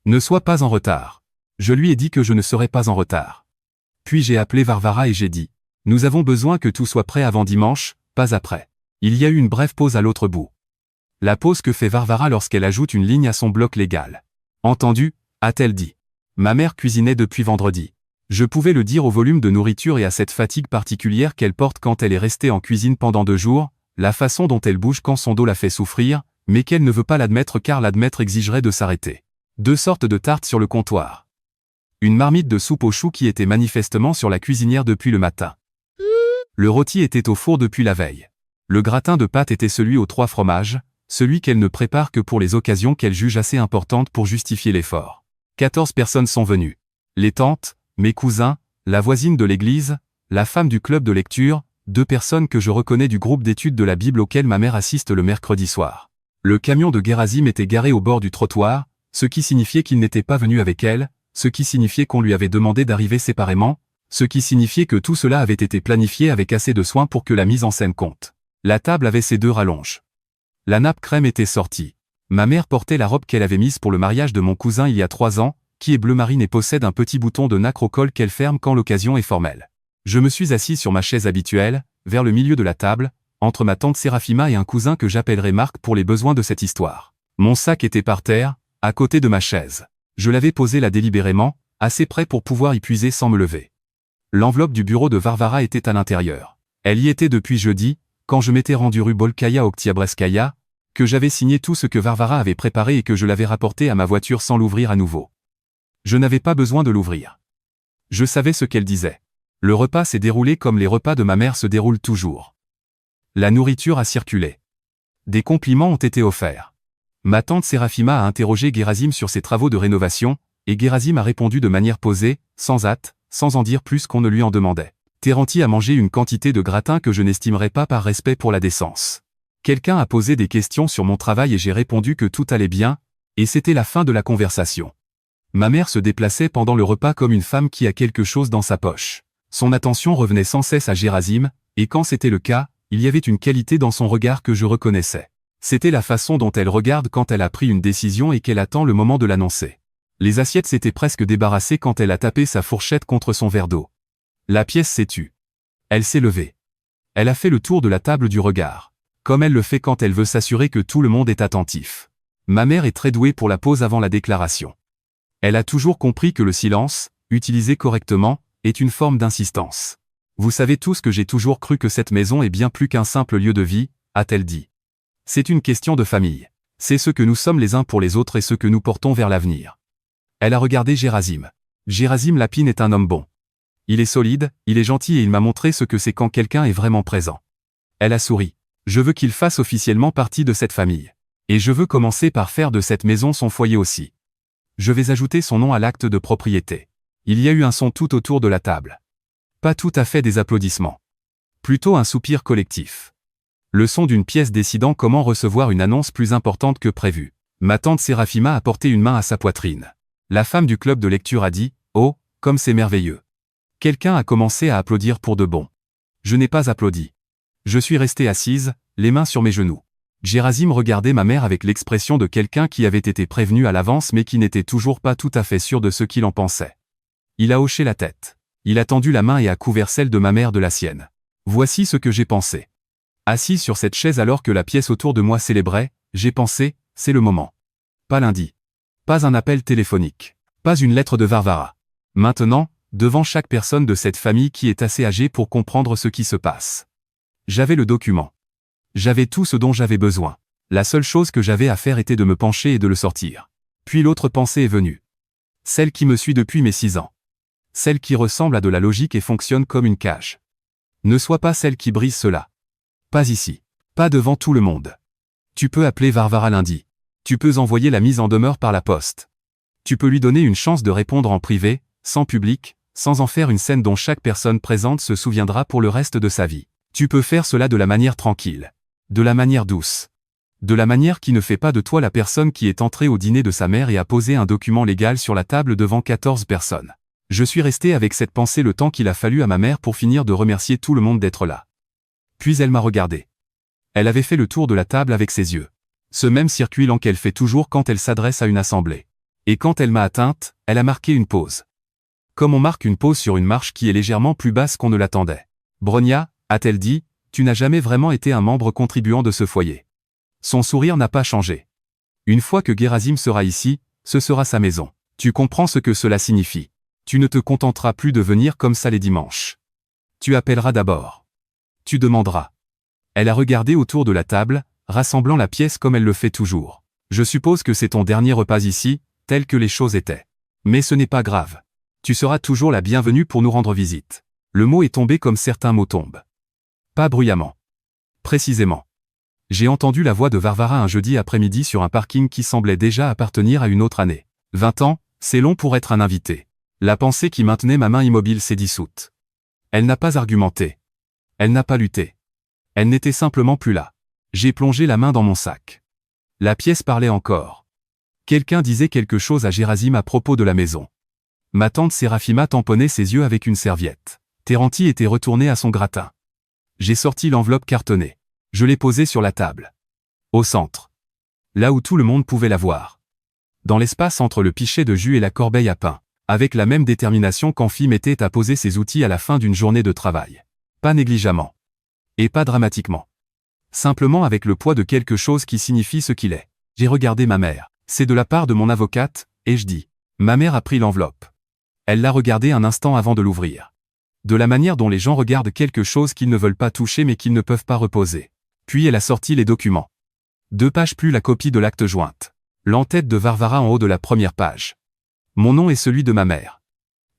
Ne sois pas en retard. Je lui ai dit que je ne serais pas en retard. Puis j'ai appelé Varvara et j'ai dit. Nous avons besoin que tout soit prêt avant dimanche, pas après. Il y a eu une brève pause à l'autre bout. La pause que fait Varvara lorsqu'elle ajoute une ligne à son bloc légal. Entendu, a-t-elle dit. Ma mère cuisinait depuis vendredi. Je pouvais le dire au volume de nourriture et à cette fatigue particulière qu'elle porte quand elle est restée en cuisine pendant 2 jours, la façon dont elle bouge quand son dos la fait souffrir, mais qu'elle ne veut pas l'admettre car l'admettre exigerait de s'arrêter. 2 sortes de tartes sur le comptoir. Une marmite de soupe aux choux qui était manifestement sur la cuisinière depuis le matin. Le rôti était au four depuis la veille. Le gratin de pâtes était celui aux 3 fromages, celui qu'elle ne prépare que pour les occasions qu'elle juge assez importantes pour justifier l'effort. 14 personnes sont venues. Les tantes, mes cousins, la voisine de l'église, la femme du club de lecture, 2 personnes que je reconnais du groupe d'études de la Bible auquel ma mère assiste le mercredi soir. Le camion de Gerasim était garé au bord du trottoir, ce qui signifiait qu'il n'était pas venu avec elle, ce qui signifiait qu'on lui avait demandé d'arriver séparément, ce qui signifiait que tout cela avait été planifié avec assez de soin pour que la mise en scène compte. La table avait ses 2 rallonges. La nappe crème était sortie. Ma mère portait la robe qu'elle avait mise pour le mariage de mon cousin il y a 3 ans, qui est bleu marine et possède un petit bouton de nacre au col qu'elle ferme quand l'occasion est formelle. Je me suis assis sur ma chaise habituelle, vers le milieu de la table, entre ma tante Séraphima et un cousin que j'appellerai Marc pour les besoins de cette histoire. Mon sac était par terre, à côté de ma chaise. Je l'avais posé là délibérément, assez près pour pouvoir y puiser sans me lever. L'enveloppe du bureau de Varvara était à l'intérieur. Elle y était depuis jeudi, quand je m'étais rendu rue Bolkaya Oktiabreskaya, que j'avais signé tout ce que Varvara avait préparé et que je l'avais rapporté à ma voiture sans l'ouvrir à nouveau. Je n'avais pas besoin de l'ouvrir. Je savais ce qu'elle disait. Le repas s'est déroulé comme les repas de ma mère se déroulent toujours. La nourriture a circulé. Des compliments ont été offerts. Ma tante Séraphima a interrogé Gerasim sur ses travaux de rénovation, et Gerasim a répondu de manière posée, sans hâte, sans en dire plus qu'on ne lui en demandait. Terranti a mangé une quantité de gratin que je n'estimerais pas par respect pour la décence. Quelqu'un a posé des questions sur mon travail et j'ai répondu que tout allait bien, et c'était la fin de la conversation. Ma mère se déplaçait pendant le repas comme une femme qui a quelque chose dans sa poche. Son attention revenait sans cesse à Gerasim, et quand c'était le cas, il y avait une qualité dans son regard que je reconnaissais. C'était la façon dont elle regarde quand elle a pris une décision et qu'elle attend le moment de l'annoncer. Les assiettes s'étaient presque débarrassées quand elle a tapé sa fourchette contre son verre d'eau. La pièce s'est tue. Elle s'est levée. Elle a fait le tour de la table du regard. Comme elle le fait quand elle veut s'assurer que tout le monde est attentif. Ma mère est très douée pour la pause avant la déclaration. Elle a toujours compris que le silence, utilisé correctement, est une forme d'insistance. Vous savez tous que j'ai toujours cru que cette maison est bien plus qu'un simple lieu de vie, a-t-elle dit. C'est une question de famille. C'est ce que nous sommes les uns pour les autres et ce que nous portons vers l'avenir. Elle a regardé Gerasim. Gerasim Lapine est un homme bon. Il est solide, il est gentil et il m'a montré ce que c'est quand quelqu'un est vraiment présent. Elle a souri. Je veux qu'il fasse officiellement partie de cette famille. Et je veux commencer par faire de cette maison son foyer aussi. Je vais ajouter son nom à l'acte de propriété. Il y a eu un son tout autour de la table. Pas tout à fait des applaudissements. Plutôt un soupir collectif. Le son d'une pièce décidant comment recevoir une annonce plus importante que prévu. Ma tante Séraphima a porté une main à sa poitrine. La femme du club de lecture a dit « Oh, comme c'est merveilleux !» Quelqu'un a commencé à applaudir pour de bon. Je n'ai pas applaudi. Je suis restée assise, les mains sur mes genoux. Gerasim regardait ma mère avec l'expression de quelqu'un qui avait été prévenu à l'avance mais qui n'était toujours pas tout à fait sûr de ce qu'il en pensait. Il a hoché la tête. Il a tendu la main et a couvert celle de ma mère de la sienne. Voici ce que j'ai pensé. Assis sur cette chaise alors que la pièce autour de moi célébrait, j'ai pensé, c'est le moment. Pas lundi. Pas un appel téléphonique. Pas une lettre de Varvara. Maintenant, devant chaque personne de cette famille qui est assez âgée pour comprendre ce qui se passe. J'avais le document. J'avais tout ce dont j'avais besoin. La seule chose que j'avais à faire était de me pencher et de le sortir. Puis l'autre pensée est venue. Celle qui me suit depuis mes 6 ans. Celle qui ressemble à de la logique et fonctionne comme une cage. Ne sois pas celle qui brise cela. Pas ici. Pas devant tout le monde. Tu peux appeler Varvara lundi. Tu peux envoyer la mise en demeure par la poste. Tu peux lui donner une chance de répondre en privé, sans public, sans en faire une scène dont chaque personne présente se souviendra pour le reste de sa vie. Tu peux faire cela de la manière tranquille, de la manière douce, de la manière qui ne fait pas de toi la personne qui est entrée au dîner de sa mère et a posé un document légal sur la table devant 14 personnes. Je suis resté avec cette pensée le temps qu'il a fallu à ma mère pour finir de remercier tout le monde d'être là. Puis elle m'a regardé. Elle avait fait le tour de la table avec ses yeux. Ce même circuit lent qu'elle fait toujours quand elle s'adresse à une assemblée. Et quand elle m'a atteinte, elle a marqué une pause. Comme on marque une pause sur une marche qui est légèrement plus basse qu'on ne l'attendait. Bronia, a-t-elle dit, tu n'as jamais vraiment été un membre contribuant de ce foyer. Son sourire n'a pas changé. Une fois que Gerasim sera ici, ce sera sa maison. Tu comprends ce que cela signifie. Tu ne te contenteras plus de venir comme ça les dimanches. Tu appelleras d'abord. Tu demanderas. Elle a regardé autour de la table, rassemblant la pièce comme elle le fait toujours. Je suppose que c'est ton dernier repas ici, tel que les choses étaient. Mais ce n'est pas grave. Tu seras toujours la bienvenue pour nous rendre visite. Le mot est tombé comme certains mots tombent. Pas bruyamment. Précisément. J'ai entendu la voix de Varvara un jeudi après-midi sur un parking qui semblait déjà appartenir à une autre année. 20 ans, c'est long pour être un invité. La pensée qui maintenait ma main immobile s'est dissoute. Elle n'a pas argumenté. Elle n'a pas lutté. Elle n'était simplement plus là. J'ai plongé la main dans mon sac. La pièce parlait encore. Quelqu'un disait quelque chose à Gerasim à propos de la maison. Ma tante Séraphima tamponnait ses yeux avec une serviette. Terranti était retourné à son gratin. J'ai sorti l'enveloppe cartonnée. Je l'ai posée sur la table. Au centre. Là où tout le monde pouvait la voir. Dans l'espace entre le pichet de jus et la corbeille à pain. Avec la même détermination qu'Amphi mettait à poser ses outils à la fin d'une journée de travail. Pas négligemment. Et pas dramatiquement. Simplement avec le poids de quelque chose qui signifie ce qu'il est. J'ai regardé ma mère. C'est de la part de mon avocate, ai-je dit. Ma mère a pris l'enveloppe. Elle l'a regardée un instant avant de l'ouvrir. De la manière dont les gens regardent quelque chose qu'ils ne veulent pas toucher mais qu'ils ne peuvent pas reposer. Puis elle a sorti les documents. 2 pages plus la copie de l'acte jointe. L'entête de Varvara en haut de la première page. Mon nom et celui de ma mère.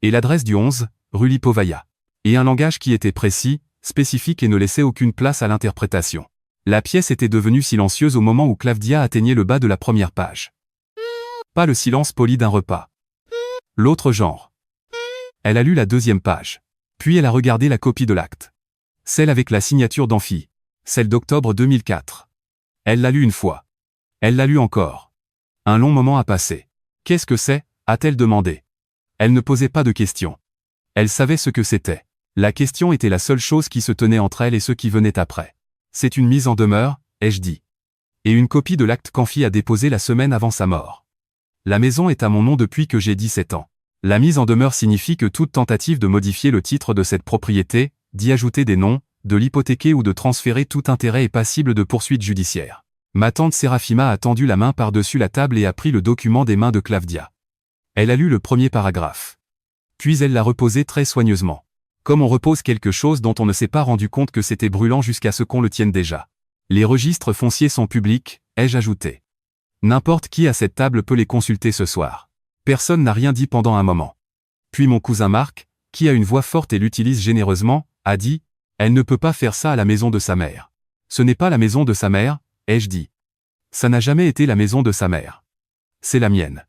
Et l'adresse du 11, rue Lipovaya. Et un langage qui était précis, spécifique et ne laissait aucune place à l'interprétation. La pièce était devenue silencieuse au moment où Klavdia atteignait le bas de la première page. Pas le silence poli d'un repas. L'autre genre. Elle a lu la 2e page. Puis elle a regardé la copie de l'acte. Celle avec la signature d'Amphi. Celle d'octobre 2004. Elle l'a lu une fois. Elle l'a lu encore. Un long moment a passé. Qu'est-ce que c'est ? A-t-elle demandé. Elle ne posait pas de questions. Elle savait ce que c'était. La question était la seule chose qui se tenait entre elle et ce qui venait après. C'est une mise en demeure, ai-je dit. Et une copie de l'acte qu'Amphi a déposé la semaine avant sa mort. La maison est à mon nom depuis que j'ai 17 ans. La mise en demeure signifie que toute tentative de modifier le titre de cette propriété, d'y ajouter des noms, de l'hypothéquer ou de transférer tout intérêt est passible de poursuite judiciaire. Ma tante Séraphima a tendu la main par-dessus la table et a pris le document des mains de Klavdia. Elle a lu le premier paragraphe. Puis elle l'a reposé très soigneusement. Comme on repose quelque chose dont on ne s'est pas rendu compte que c'était brûlant jusqu'à ce qu'on le tienne déjà. Les registres fonciers sont publics, ai-je ajouté. N'importe qui à cette table peut les consulter ce soir. Personne n'a rien dit pendant un moment. Puis mon cousin Marc, qui a une voix forte et l'utilise généreusement, a dit « Elle ne peut pas faire ça à la maison de sa mère. » Ce n'est pas la maison de sa mère, ai-je dit. Ça n'a jamais été la maison de sa mère. C'est la mienne.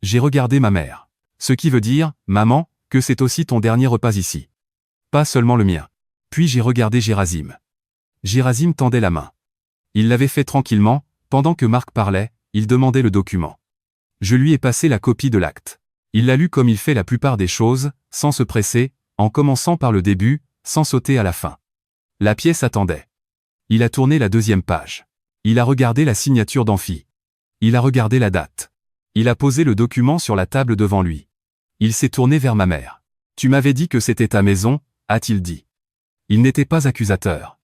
J'ai regardé ma mère. Ce qui veut dire, maman, que c'est aussi ton dernier repas ici. Pas seulement le mien. Puis j'ai regardé Gerasim. Gerasim tendait la main. Il l'avait fait tranquillement, pendant que Marc parlait, il demandait le document. Je lui ai passé la copie de l'acte. Il l'a lu comme il fait la plupart des choses, sans se presser, en commençant par le début, sans sauter à la fin. La pièce attendait. Il a tourné la 2e page. Il a regardé la signature d'Amphi. Il a regardé la date. Il a posé le document sur la table devant lui. Il s'est tourné vers ma mère. « Tu m'avais dit que c'était ta maison », a-t-il dit. Il n'était pas accusateur.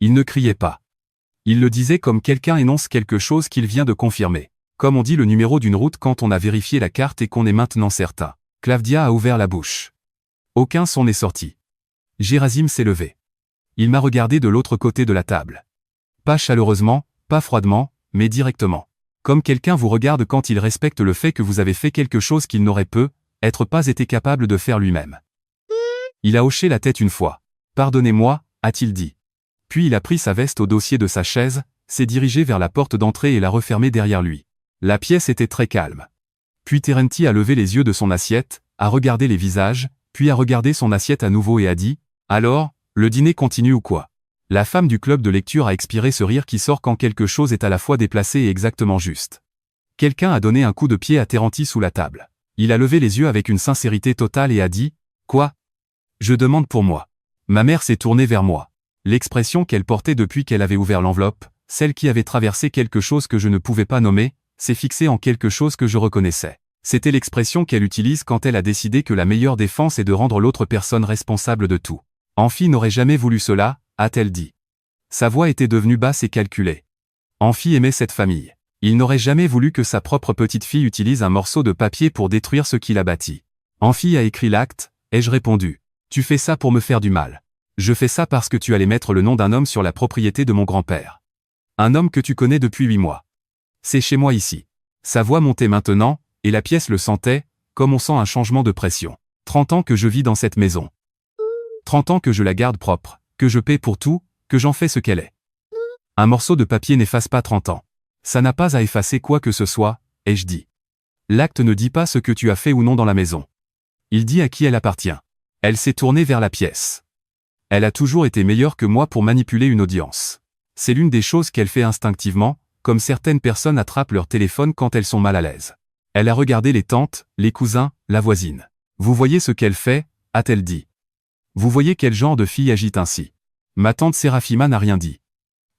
Il ne criait pas. Il le disait comme quelqu'un énonce quelque chose qu'il vient de confirmer. Comme on dit le numéro d'une route quand on a vérifié la carte et qu'on est maintenant certain. Klavdia a ouvert la bouche. Aucun son n'est sorti. Gerasim s'est levé. Il m'a regardé de l'autre côté de la table. Pas chaleureusement, pas froidement, mais directement. Comme quelqu'un vous regarde quand il respecte le fait que vous avez fait quelque chose qu'il n'aurait être pas été capable de faire lui-même. Il a hoché la tête une fois. « Pardonnez-moi », a-t-il dit. Puis il a pris sa veste au dossier de sa chaise, s'est dirigé vers la porte d'entrée et l'a refermée derrière lui. La pièce était très calme. Puis Terenti a levé les yeux de son assiette, a regardé les visages, puis a regardé son assiette à nouveau et a dit « Alors, le dîner continue ou quoi ?» La femme du club de lecture a expiré ce rire qui sort quand quelque chose est à la fois déplacé et exactement juste. Quelqu'un a donné un coup de pied à Terenti sous la table. Il a levé les yeux avec une sincérité totale et a dit « Quoi ? Je demande pour moi. » Ma mère s'est tournée vers moi. L'expression qu'elle portait depuis qu'elle avait ouvert l'enveloppe, celle qui avait traversé quelque chose que je ne pouvais pas nommer, s'est fixée en quelque chose que je reconnaissais. C'était l'expression qu'elle utilise quand elle a décidé que la meilleure défense est de rendre l'autre personne responsable de tout. Amphi n'aurait jamais voulu cela, a-t-elle dit. Sa voix était devenue basse et calculée. Amphi aimait cette famille. Il n'aurait jamais voulu que sa propre petite-fille utilise un morceau de papier pour détruire ce qu'il a bâti. Amphi a écrit l'acte, ai-je répondu. Tu fais ça pour me faire du mal. Je fais ça parce que tu allais mettre le nom d'un homme sur la propriété de mon grand-père. Un homme que tu connais depuis 8 mois. C'est chez moi ici. Sa voix montait maintenant, et la pièce le sentait, comme on sent un changement de pression. 30 ans que je vis dans cette maison. 30 ans que je la garde propre, que je paie pour tout, que j'en fais ce qu'elle est. Un morceau de papier n'efface pas 30 ans. Ça n'a pas à effacer quoi que ce soit, ai-je dit. L'acte ne dit pas ce que tu as fait ou non dans la maison. Il dit à qui elle appartient. Elle s'est tournée vers la pièce. Elle a toujours été meilleure que moi pour manipuler une audience. C'est l'une des choses qu'elle fait instinctivement, comme certaines personnes attrapent leur téléphone quand elles sont mal à l'aise. Elle a regardé les tantes, les cousins, la voisine. Vous voyez ce qu'elle fait, a-t-elle dit. Vous voyez quel genre de fille agite ainsi. Ma tante Séraphima n'a rien dit.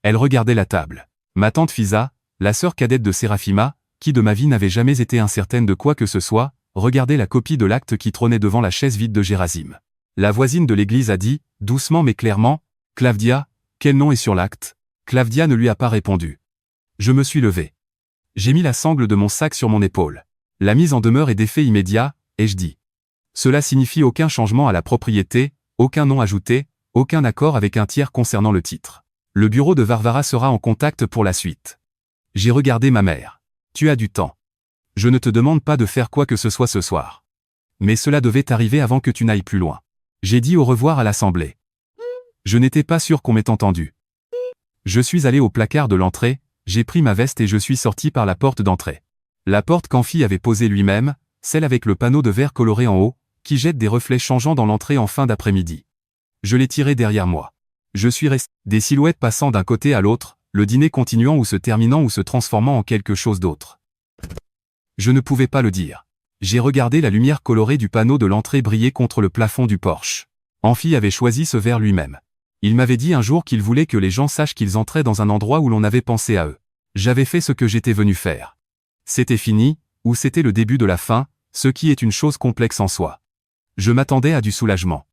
Elle regardait la table. Ma tante Fisa, la sœur cadette de Séraphima, qui de ma vie n'avait jamais été incertaine de quoi que ce soit, regardait la copie de l'acte qui trônait devant la chaise vide de Gérasime. La voisine de l'église a dit, doucement mais clairement, « Clavdia, quel nom est sur l'acte ?» Clavdia ne lui a pas répondu. Je me suis levé. J'ai mis la sangle de mon sac sur mon épaule. La mise en demeure est d'effet immédiat, ai-je dit. Cela signifie aucun changement à la propriété, aucun nom ajouté, aucun accord avec un tiers concernant le titre. Le bureau de Varvara sera en contact pour la suite. J'ai regardé ma mère. Tu as du temps. Je ne te demande pas de faire quoi que ce soit ce soir. Mais cela devait arriver avant que tu n'ailles plus loin. J'ai dit au revoir à l'assemblée. Je n'étais pas sûr qu'on m'ait entendu. Je suis allé au placard de l'entrée, j'ai pris ma veste et je suis sorti par la porte d'entrée. La porte qu'Amphi avait posée lui-même, celle avec le panneau de verre coloré en haut, qui jette des reflets changeants dans l'entrée en fin d'après-midi. Je l'ai tirée derrière moi. Je suis resté, des silhouettes passant d'un côté à l'autre, le dîner continuant ou se terminant ou se transformant en quelque chose d'autre. Je ne pouvais pas le dire. J'ai regardé la lumière colorée du panneau de l'entrée briller contre le plafond du Porsche. Amphi avait choisi ce verre lui-même. Il m'avait dit un jour qu'il voulait que les gens sachent qu'ils entraient dans un endroit où l'on avait pensé à eux. J'avais fait ce que j'étais venu faire. C'était fini, ou c'était le début de la fin, ce qui est une chose complexe en soi. Je m'attendais à du soulagement.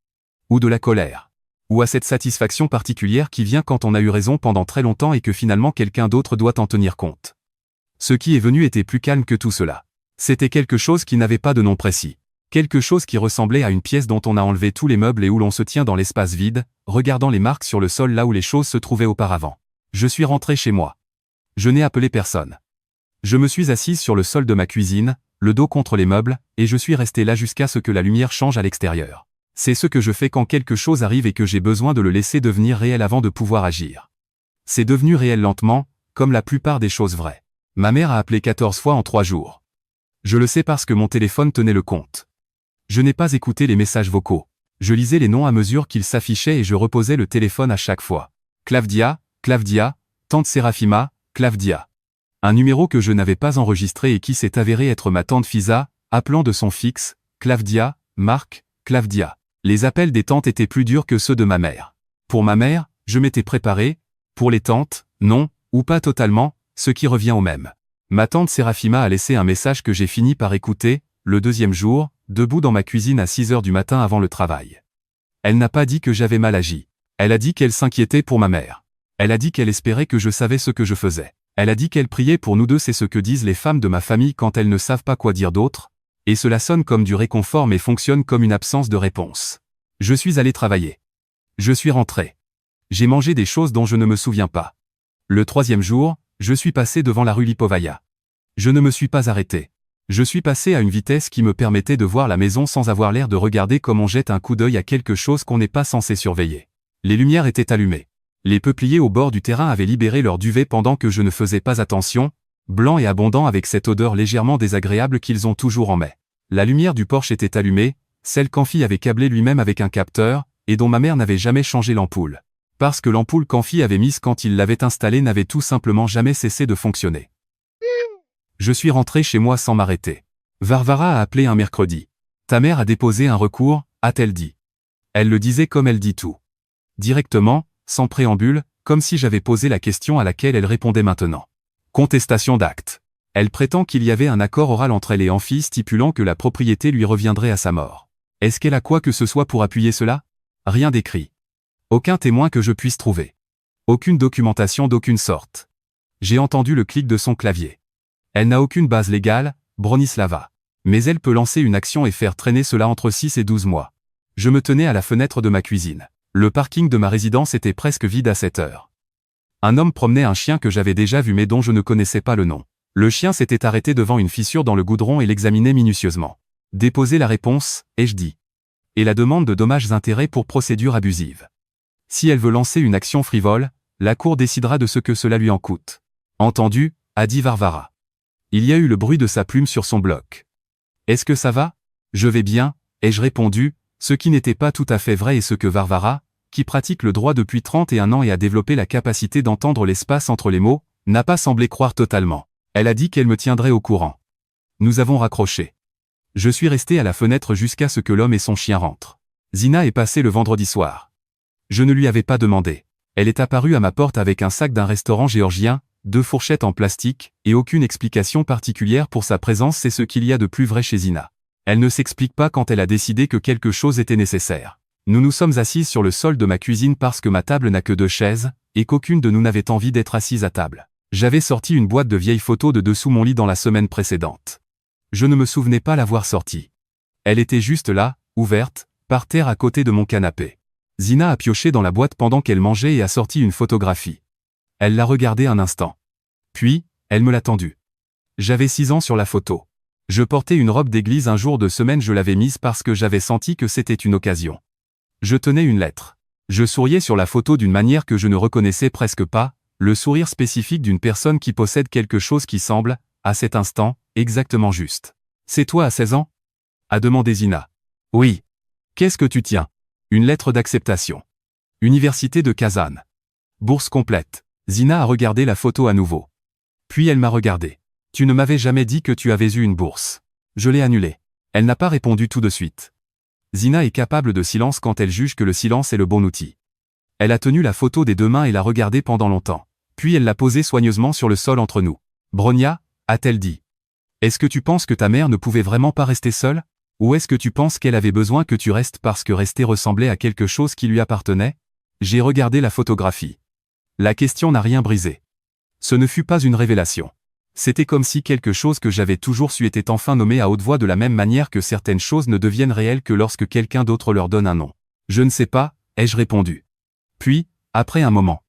Ou de la colère. Ou à cette satisfaction particulière qui vient quand on a eu raison pendant très longtemps et que finalement quelqu'un d'autre doit en tenir compte. Ce qui est venu était plus calme que tout cela. C'était quelque chose qui n'avait pas de nom précis. Quelque chose qui ressemblait à une pièce dont on a enlevé tous les meubles et où l'on se tient dans l'espace vide, regardant les marques sur le sol là où les choses se trouvaient auparavant. Je suis rentré chez moi. Je n'ai appelé personne. Je me suis assise sur le sol de ma cuisine, le dos contre les meubles, et je suis resté là jusqu'à ce que la lumière change à l'extérieur. C'est ce que je fais quand quelque chose arrive et que j'ai besoin de le laisser devenir réel avant de pouvoir agir. C'est devenu réel lentement, comme la plupart des choses vraies. Ma mère a appelé 14 fois en 3 jours. Je le sais parce que mon téléphone tenait le compte. Je n'ai pas écouté les messages vocaux. Je lisais les noms à mesure qu'ils s'affichaient et je reposais le téléphone à chaque fois. Clavdia, Clavdia, tante Séraphima, Clavdia. Un numéro que je n'avais pas enregistré et qui s'est avéré être ma tante Fisa, appelant de son fixe, Clavdia, Marc, Clavdia. Les appels des tantes étaient plus durs que ceux de ma mère. Pour ma mère, je m'étais préparé. Pour les tantes, non, ou pas totalement, ce qui revient au même. Ma tante Séraphima a laissé un message que j'ai fini par écouter, le deuxième jour, debout dans ma cuisine à 6 heures du matin avant le travail. Elle n'a pas dit que j'avais mal agi. Elle a dit qu'elle s'inquiétait pour ma mère. Elle a dit qu'elle espérait que je savais ce que je faisais. Elle a dit qu'elle priait pour nous deux, c'est ce que disent les femmes de ma famille quand elles ne savent pas quoi dire d'autre, et cela sonne comme du réconfort mais fonctionne comme une absence de réponse. Je suis allé travailler. Je suis rentré. J'ai mangé des choses dont je ne me souviens pas. Le 3e jour, je suis passé devant la rue Lipovaya. Je ne me suis pas arrêté. Je suis passé à une vitesse qui me permettait de voir la maison sans avoir l'air de regarder comme on jette un coup d'œil à quelque chose qu'on n'est pas censé surveiller. Les lumières étaient allumées. Les peupliers au bord du terrain avaient libéré leur duvet pendant que je ne faisais pas attention, blanc et abondant avec cette odeur légèrement désagréable qu'ils ont toujours en mai. La lumière du porche était allumée, celle qu'Amphi avait câblée lui-même avec un capteur, et dont ma mère n'avait jamais changé l'ampoule. Parce que l'ampoule qu'Amphi avait mise quand il l'avait installée n'avait tout simplement jamais cessé de fonctionner. Je suis rentré chez moi sans m'arrêter. Varvara a appelé un mercredi. Ta mère a déposé un recours, a-t-elle dit. Elle le disait comme elle dit tout. Directement, sans préambule, comme si j'avais posé la question à laquelle elle répondait maintenant. Contestation d'acte. Elle prétend qu'il y avait un accord oral entre elle et Amphi stipulant que la propriété lui reviendrait à sa mort. Est-ce qu'elle a quoi que ce soit pour appuyer cela? Rien d'écrit. Aucun témoin que je puisse trouver. Aucune documentation d'aucune sorte. J'ai entendu le clic de son clavier. Elle n'a aucune base légale, Bronislava. Mais elle peut lancer une action et faire traîner cela entre 6 et 12 mois. Je me tenais à la fenêtre de ma cuisine. Le parking de ma résidence était presque vide à cette heure. Un homme promenait un chien que j'avais déjà vu mais dont je ne connaissais pas le nom. Le chien s'était arrêté devant une fissure dans le goudron et l'examinait minutieusement. Déposer la réponse, ai-je dit. Et la demande de dommages-intérêts pour procédure abusive. Si elle veut lancer une action frivole, la cour décidera de ce que cela lui en coûte. Entendu, a dit Varvara. Il y a eu le bruit de sa plume sur son bloc. Est-ce que ça va? Je vais bien, ai-je répondu, ce qui n'était pas tout à fait vrai et ce que Varvara, qui pratique le droit depuis 31 ans et a développé la capacité d'entendre l'espace entre les mots, n'a pas semblé croire totalement. Elle a dit qu'elle me tiendrait au courant. Nous avons raccroché. Je suis resté à la fenêtre jusqu'à ce que l'homme et son chien rentrent. Zina est passée le vendredi soir. Je ne lui avais pas demandé. Elle est apparue à ma porte avec un sac d'un restaurant géorgien, 2 fourchettes en plastique, et aucune explication particulière pour sa présence. C'est ce qu'il y a de plus vrai chez Zina. Elle ne s'explique pas quand elle a décidé que quelque chose était nécessaire. Nous nous sommes assises sur le sol de ma cuisine parce que ma table n'a que 2 chaises, et qu'aucune de nous n'avait envie d'être assise à table. J'avais sorti une boîte de vieilles photos de dessous mon lit dans la semaine précédente. Je ne me souvenais pas l'avoir sortie. Elle était juste là, ouverte, par terre à côté de mon canapé. Zina a pioché dans la boîte pendant qu'elle mangeait et a sorti une photographie. Elle l'a regardée un instant. Puis, elle me l'a tendue. J'avais 6 ans sur la photo. Je portais une robe d'église un jour de semaine, je l'avais mise parce que j'avais senti que c'était une occasion. Je tenais une lettre. Je souriais sur la photo d'une manière que je ne reconnaissais presque pas, le sourire spécifique d'une personne qui possède quelque chose qui semble, à cet instant, exactement juste. C'est toi à 16 ans? A demandé Zina. Oui. Qu'est-ce que tu tiens? Une lettre d'acceptation. Université de Kazan. Bourse complète. Zina a regardé la photo à nouveau. Puis elle m'a regardé. Tu ne m'avais jamais dit que tu avais eu une bourse. Je l'ai annulée. Elle n'a pas répondu tout de suite. Zina est capable de silence quand elle juge que le silence est le bon outil. Elle a tenu la photo des 2 mains et l'a regardée pendant longtemps. Puis elle l'a posée soigneusement sur le sol entre nous. Bronia, a-t-elle dit. Est-ce que tu penses que ta mère ne pouvait vraiment pas rester seule? Ou est-ce que tu penses qu'elle avait besoin que tu restes parce que rester ressemblait à quelque chose qui lui appartenait? J'ai regardé la photographie. La question n'a rien brisé. Ce ne fut pas une révélation. C'était comme si quelque chose que j'avais toujours su était enfin nommé à haute voix de la même manière que certaines choses ne deviennent réelles que lorsque quelqu'un d'autre leur donne un nom. Je ne sais pas, ai-je répondu. Puis, après un moment.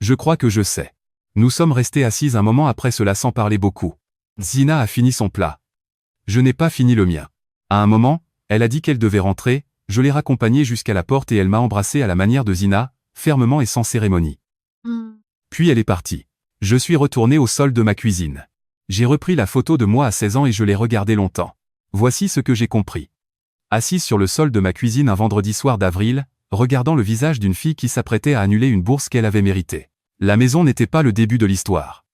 Je crois que je sais. Nous sommes restés assises un moment après cela sans parler beaucoup. Zina a fini son plat. Je n'ai pas fini le mien. À un moment, elle a dit qu'elle devait rentrer, je l'ai raccompagnée jusqu'à la porte et elle m'a embrassé à la manière de Zina, fermement et sans cérémonie. Puis elle est partie. Je suis retourné au sol de ma cuisine. J'ai repris la photo de moi à 16 ans et je l'ai regardée longtemps. Voici ce que j'ai compris. Assise sur le sol de ma cuisine un vendredi soir d'avril, regardant le visage d'une fille qui s'apprêtait à annuler une bourse qu'elle avait méritée. La maison n'était pas le début de l'histoire.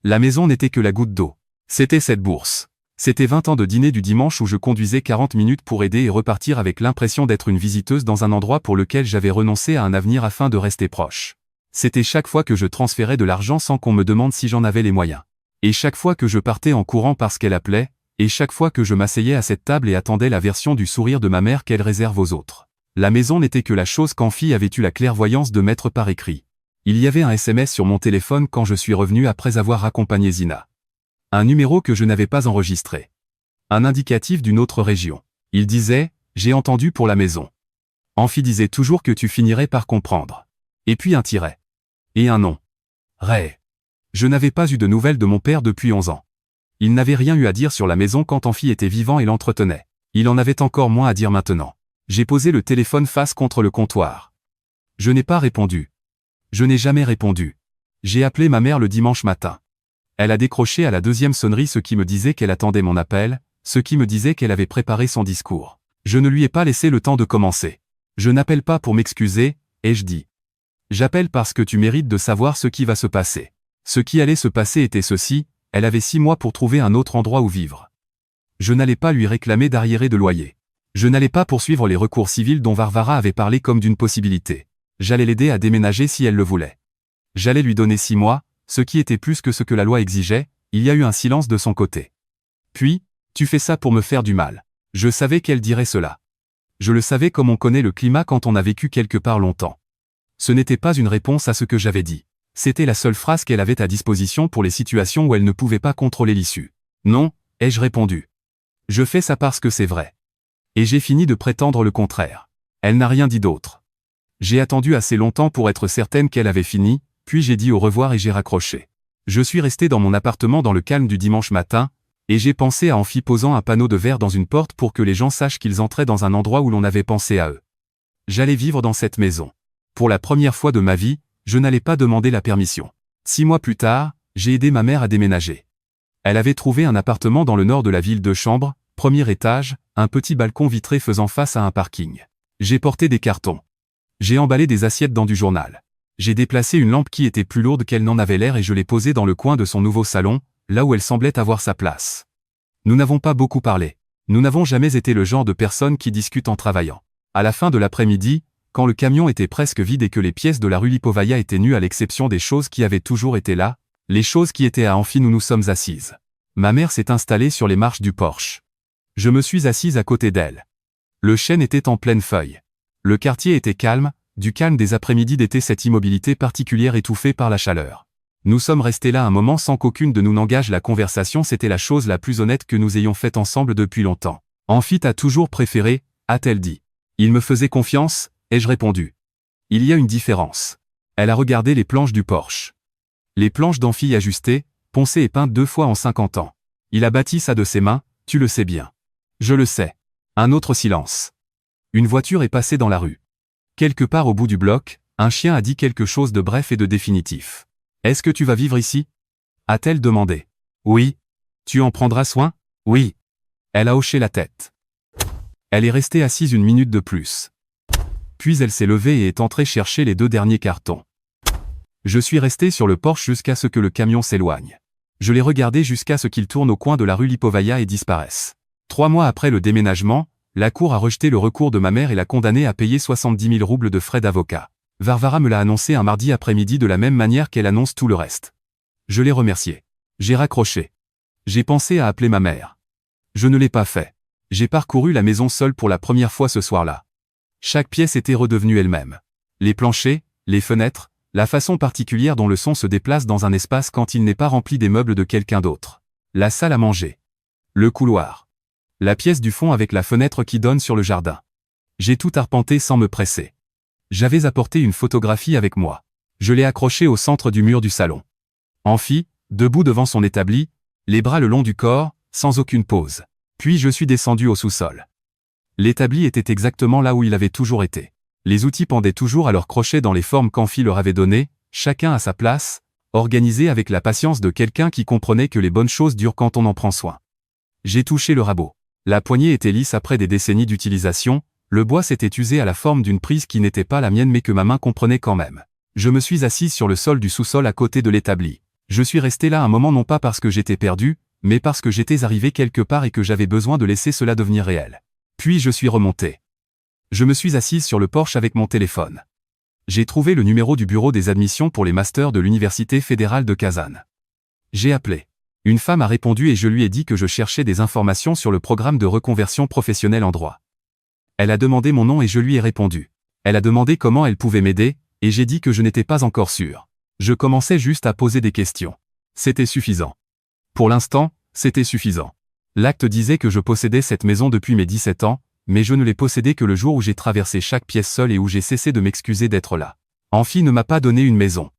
La maison n'était que la goutte d'eau. C'était cette bourse. C'était 20 ans de dîner du dimanche où je conduisais 40 minutes pour aider et repartir avec l'impression d'être une visiteuse dans un endroit pour lequel j'avais renoncé à un avenir afin de rester proche. C'était chaque fois que je transférais de l'argent sans qu'on me demande si j'en avais les moyens. Et chaque fois que je partais en courant parce qu'elle appelait, et chaque fois que je m'asseyais à cette table et attendais la version du sourire de ma mère qu'elle réserve aux autres. La maison n'était que la chose qu'Amphi avait eu la clairvoyance de mettre par écrit. Il y avait un SMS sur mon téléphone quand je suis revenu après avoir accompagné Zina. Un numéro que je n'avais pas enregistré. Un indicatif d'une autre région. Il disait « J'ai entendu pour la maison ». Amphi disait toujours que tu finirais par comprendre. Et puis un tiret. Et un nom. Ray. Je n'avais pas eu de nouvelles de mon père depuis 11 ans. Il n'avait rien eu à dire sur la maison quand Amphi était vivant et l'entretenait. Il en avait encore moins à dire maintenant. J'ai posé le téléphone face contre le comptoir. Je n'ai pas répondu. Je n'ai jamais répondu. J'ai appelé ma mère le dimanche matin. Elle a décroché à la 2e sonnerie, ce qui me disait qu'elle attendait mon appel, ce qui me disait qu'elle avait préparé son discours. Je ne lui ai pas laissé le temps de commencer. Je n'appelle pas pour m'excuser, ai-je dit. J'appelle parce que tu mérites de savoir ce qui va se passer. Ce qui allait se passer était ceci, elle avait 6 mois pour trouver un autre endroit où vivre. Je n'allais pas lui réclamer d'arriéré de loyer. Je n'allais pas poursuivre les recours civils dont Varvara avait parlé comme d'une possibilité. J'allais l'aider à déménager si elle le voulait. J'allais lui donner 6 mois, ce qui était plus que ce que la loi exigeait. Il y a eu un silence de son côté. Puis, tu fais ça pour me faire du mal. Je savais qu'elle dirait cela. Je le savais comme on connaît le climat quand on a vécu quelque part longtemps. Ce n'était pas une réponse à ce que j'avais dit. C'était la seule phrase qu'elle avait à disposition pour les situations où elle ne pouvait pas contrôler l'issue. Non, ai-je répondu. Je fais ça parce que c'est vrai. Et j'ai fini de prétendre le contraire. Elle n'a rien dit d'autre. J'ai attendu assez longtemps pour être certaine qu'elle avait fini, puis j'ai dit au revoir et j'ai raccroché. Je suis resté dans mon appartement dans le calme du dimanche matin, et j'ai pensé à Amphi posant un panneau de verre dans une porte pour que les gens sachent qu'ils entraient dans un endroit où l'on avait pensé à eux. J'allais vivre dans cette maison. Pour la première fois de ma vie, je n'allais pas demander la permission. 6 mois plus tard, j'ai aidé ma mère à déménager. Elle avait trouvé un appartement dans le nord de la ville, 2 chambres, premier étage, un petit balcon vitré faisant face à un parking. J'ai porté des cartons. J'ai emballé des assiettes dans du journal. J'ai déplacé une lampe qui était plus lourde qu'elle n'en avait l'air et je l'ai posée dans le coin de son nouveau salon, là où elle semblait avoir sa place. Nous n'avons pas beaucoup parlé. Nous n'avons jamais été le genre de personnes qui discutent en travaillant. À la fin de l'après-midi, quand le camion était presque vide et que les pièces de la rue Lipovaya étaient nues à l'exception des choses qui avaient toujours été là, les choses qui étaient à Amphi, nous nous sommes assises. Ma mère s'est installée sur les marches du porche. Je me suis assise à côté d'elle. Le chêne était en pleine feuille. Le quartier était calme, du calme des après-midi d'été, cette immobilité particulière étouffée par la chaleur. Nous sommes restés là un moment sans qu'aucune de nous n'engage la conversation, c'était la chose la plus honnête que nous ayons faite ensemble depuis longtemps. Amphi t'a toujours préféré, a-t-elle dit. Il me faisait confiance, ai-je répondu. Il y a une différence. Elle a regardé les planches du porche. Les planches d'Amphi ajustées, poncées et peintes 2 fois en 50 ans. Il a bâti ça de ses mains, tu le sais bien. Je le sais. Un autre silence. Une voiture est passée dans la rue. Quelque part au bout du bloc, un chien a dit quelque chose de bref et de définitif. Est-ce que tu vas vivre ici? A-t-elle demandé. Oui. Tu en prendras soin? Oui. Elle a hoché la tête. Elle est restée assise 1 minute de plus. Puis elle s'est levée et est entrée chercher les 2 derniers cartons. Je suis resté sur le porche jusqu'à ce que le camion s'éloigne. Je l'ai regardé jusqu'à ce qu'il tourne au coin de la rue Lipovaya et disparaisse. 3 mois après le déménagement, la cour a rejeté le recours de ma mère et l'a condamnée à payer 70 000 roubles de frais d'avocat. Varvara me l'a annoncé un mardi après-midi de la même manière qu'elle annonce tout le reste. Je l'ai remercié. J'ai raccroché. J'ai pensé à appeler ma mère. Je ne l'ai pas fait. J'ai parcouru la maison seule pour la première fois ce soir-là. Chaque pièce était redevenue elle-même. Les planchers, les fenêtres, la façon particulière dont le son se déplace dans un espace quand il n'est pas rempli des meubles de quelqu'un d'autre. La salle à manger. Le couloir. La pièce du fond avec la fenêtre qui donne sur le jardin. J'ai tout arpenté sans me presser. J'avais apporté une photographie avec moi. Je l'ai accrochée au centre du mur du salon. Amphi, debout devant son établi, les bras le long du corps, sans aucune pause. Puis je suis descendu au sous-sol. L'établi était exactement là où il avait toujours été. Les outils pendaient toujours à leurs crochets dans les formes qu'Amphi leur avait données, chacun à sa place, organisés avec la patience de quelqu'un qui comprenait que les bonnes choses durent quand on en prend soin. J'ai touché le rabot. La poignée était lisse après des décennies d'utilisation, le bois s'était usé à la forme d'une prise qui n'était pas la mienne mais que ma main comprenait quand même. Je me suis assise sur le sol du sous-sol à côté de l'établi. Je suis resté là un moment non pas parce que j'étais perdu, mais parce que j'étais arrivé quelque part et que j'avais besoin de laisser cela devenir réel. Puis je suis remonté. Je me suis assise sur le porche avec mon téléphone. J'ai trouvé le numéro du bureau des admissions pour les masters de l'Université fédérale de Kazan. J'ai appelé. Une femme a répondu et je lui ai dit que je cherchais des informations sur le programme de reconversion professionnelle en droit. Elle a demandé mon nom et je lui ai répondu. Elle a demandé comment elle pouvait m'aider, et j'ai dit que je n'étais pas encore sûr. Je commençais juste à poser des questions. C'était suffisant. Pour l'instant, c'était suffisant. L'acte disait que je possédais cette maison depuis mes 17 ans, mais je ne l'ai possédée que le jour où j'ai traversé chaque pièce seule et où j'ai cessé de m'excuser d'être là. Amphi ne m'a pas donné une maison.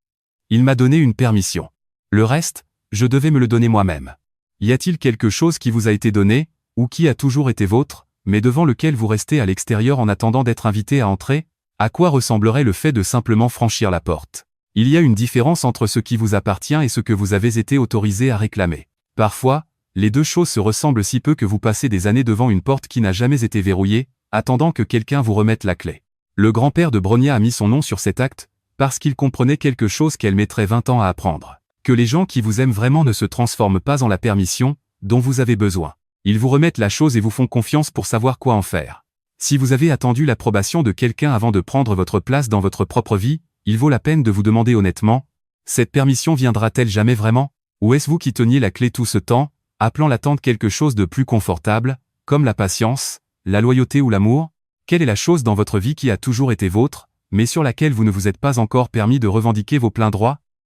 Il m'a donné une permission. Le reste, je devais me le donner moi-même. Y a-t-il quelque chose qui vous a été donné, ou qui a toujours été vôtre, mais devant lequel vous restez à l'extérieur en attendant d'être invité à entrer? À quoi ressemblerait le fait de simplement franchir la porte? Il y a une différence entre ce qui vous appartient et ce que vous avez été autorisé à réclamer. Parfois, Les deux choses se ressemblent si peu que vous passez des années devant une porte qui n'a jamais été verrouillée, attendant que quelqu'un vous remette la clé. Le grand-père de Bronia a mis son nom sur cet acte, parce qu'il comprenait quelque chose qu'elle mettrait 20 ans à apprendre. Que les gens qui vous aiment vraiment ne se transforment pas en la permission dont vous avez besoin. Ils vous remettent la chose et vous font confiance pour savoir quoi en faire. Si vous avez attendu l'approbation de quelqu'un avant de prendre votre place dans votre propre vie, il vaut la peine de vous demander honnêtement, cette permission viendra-t-elle jamais vraiment? Ou est-ce vous qui teniez la clé tout ce temps, appelant l'attente quelque chose de plus confortable, comme la patience, la loyauté ou l'amour? Quelle est la chose dans votre vie qui a toujours été vôtre, mais sur laquelle vous ne vous êtes pas encore permis de revendiquer vos pleins droits?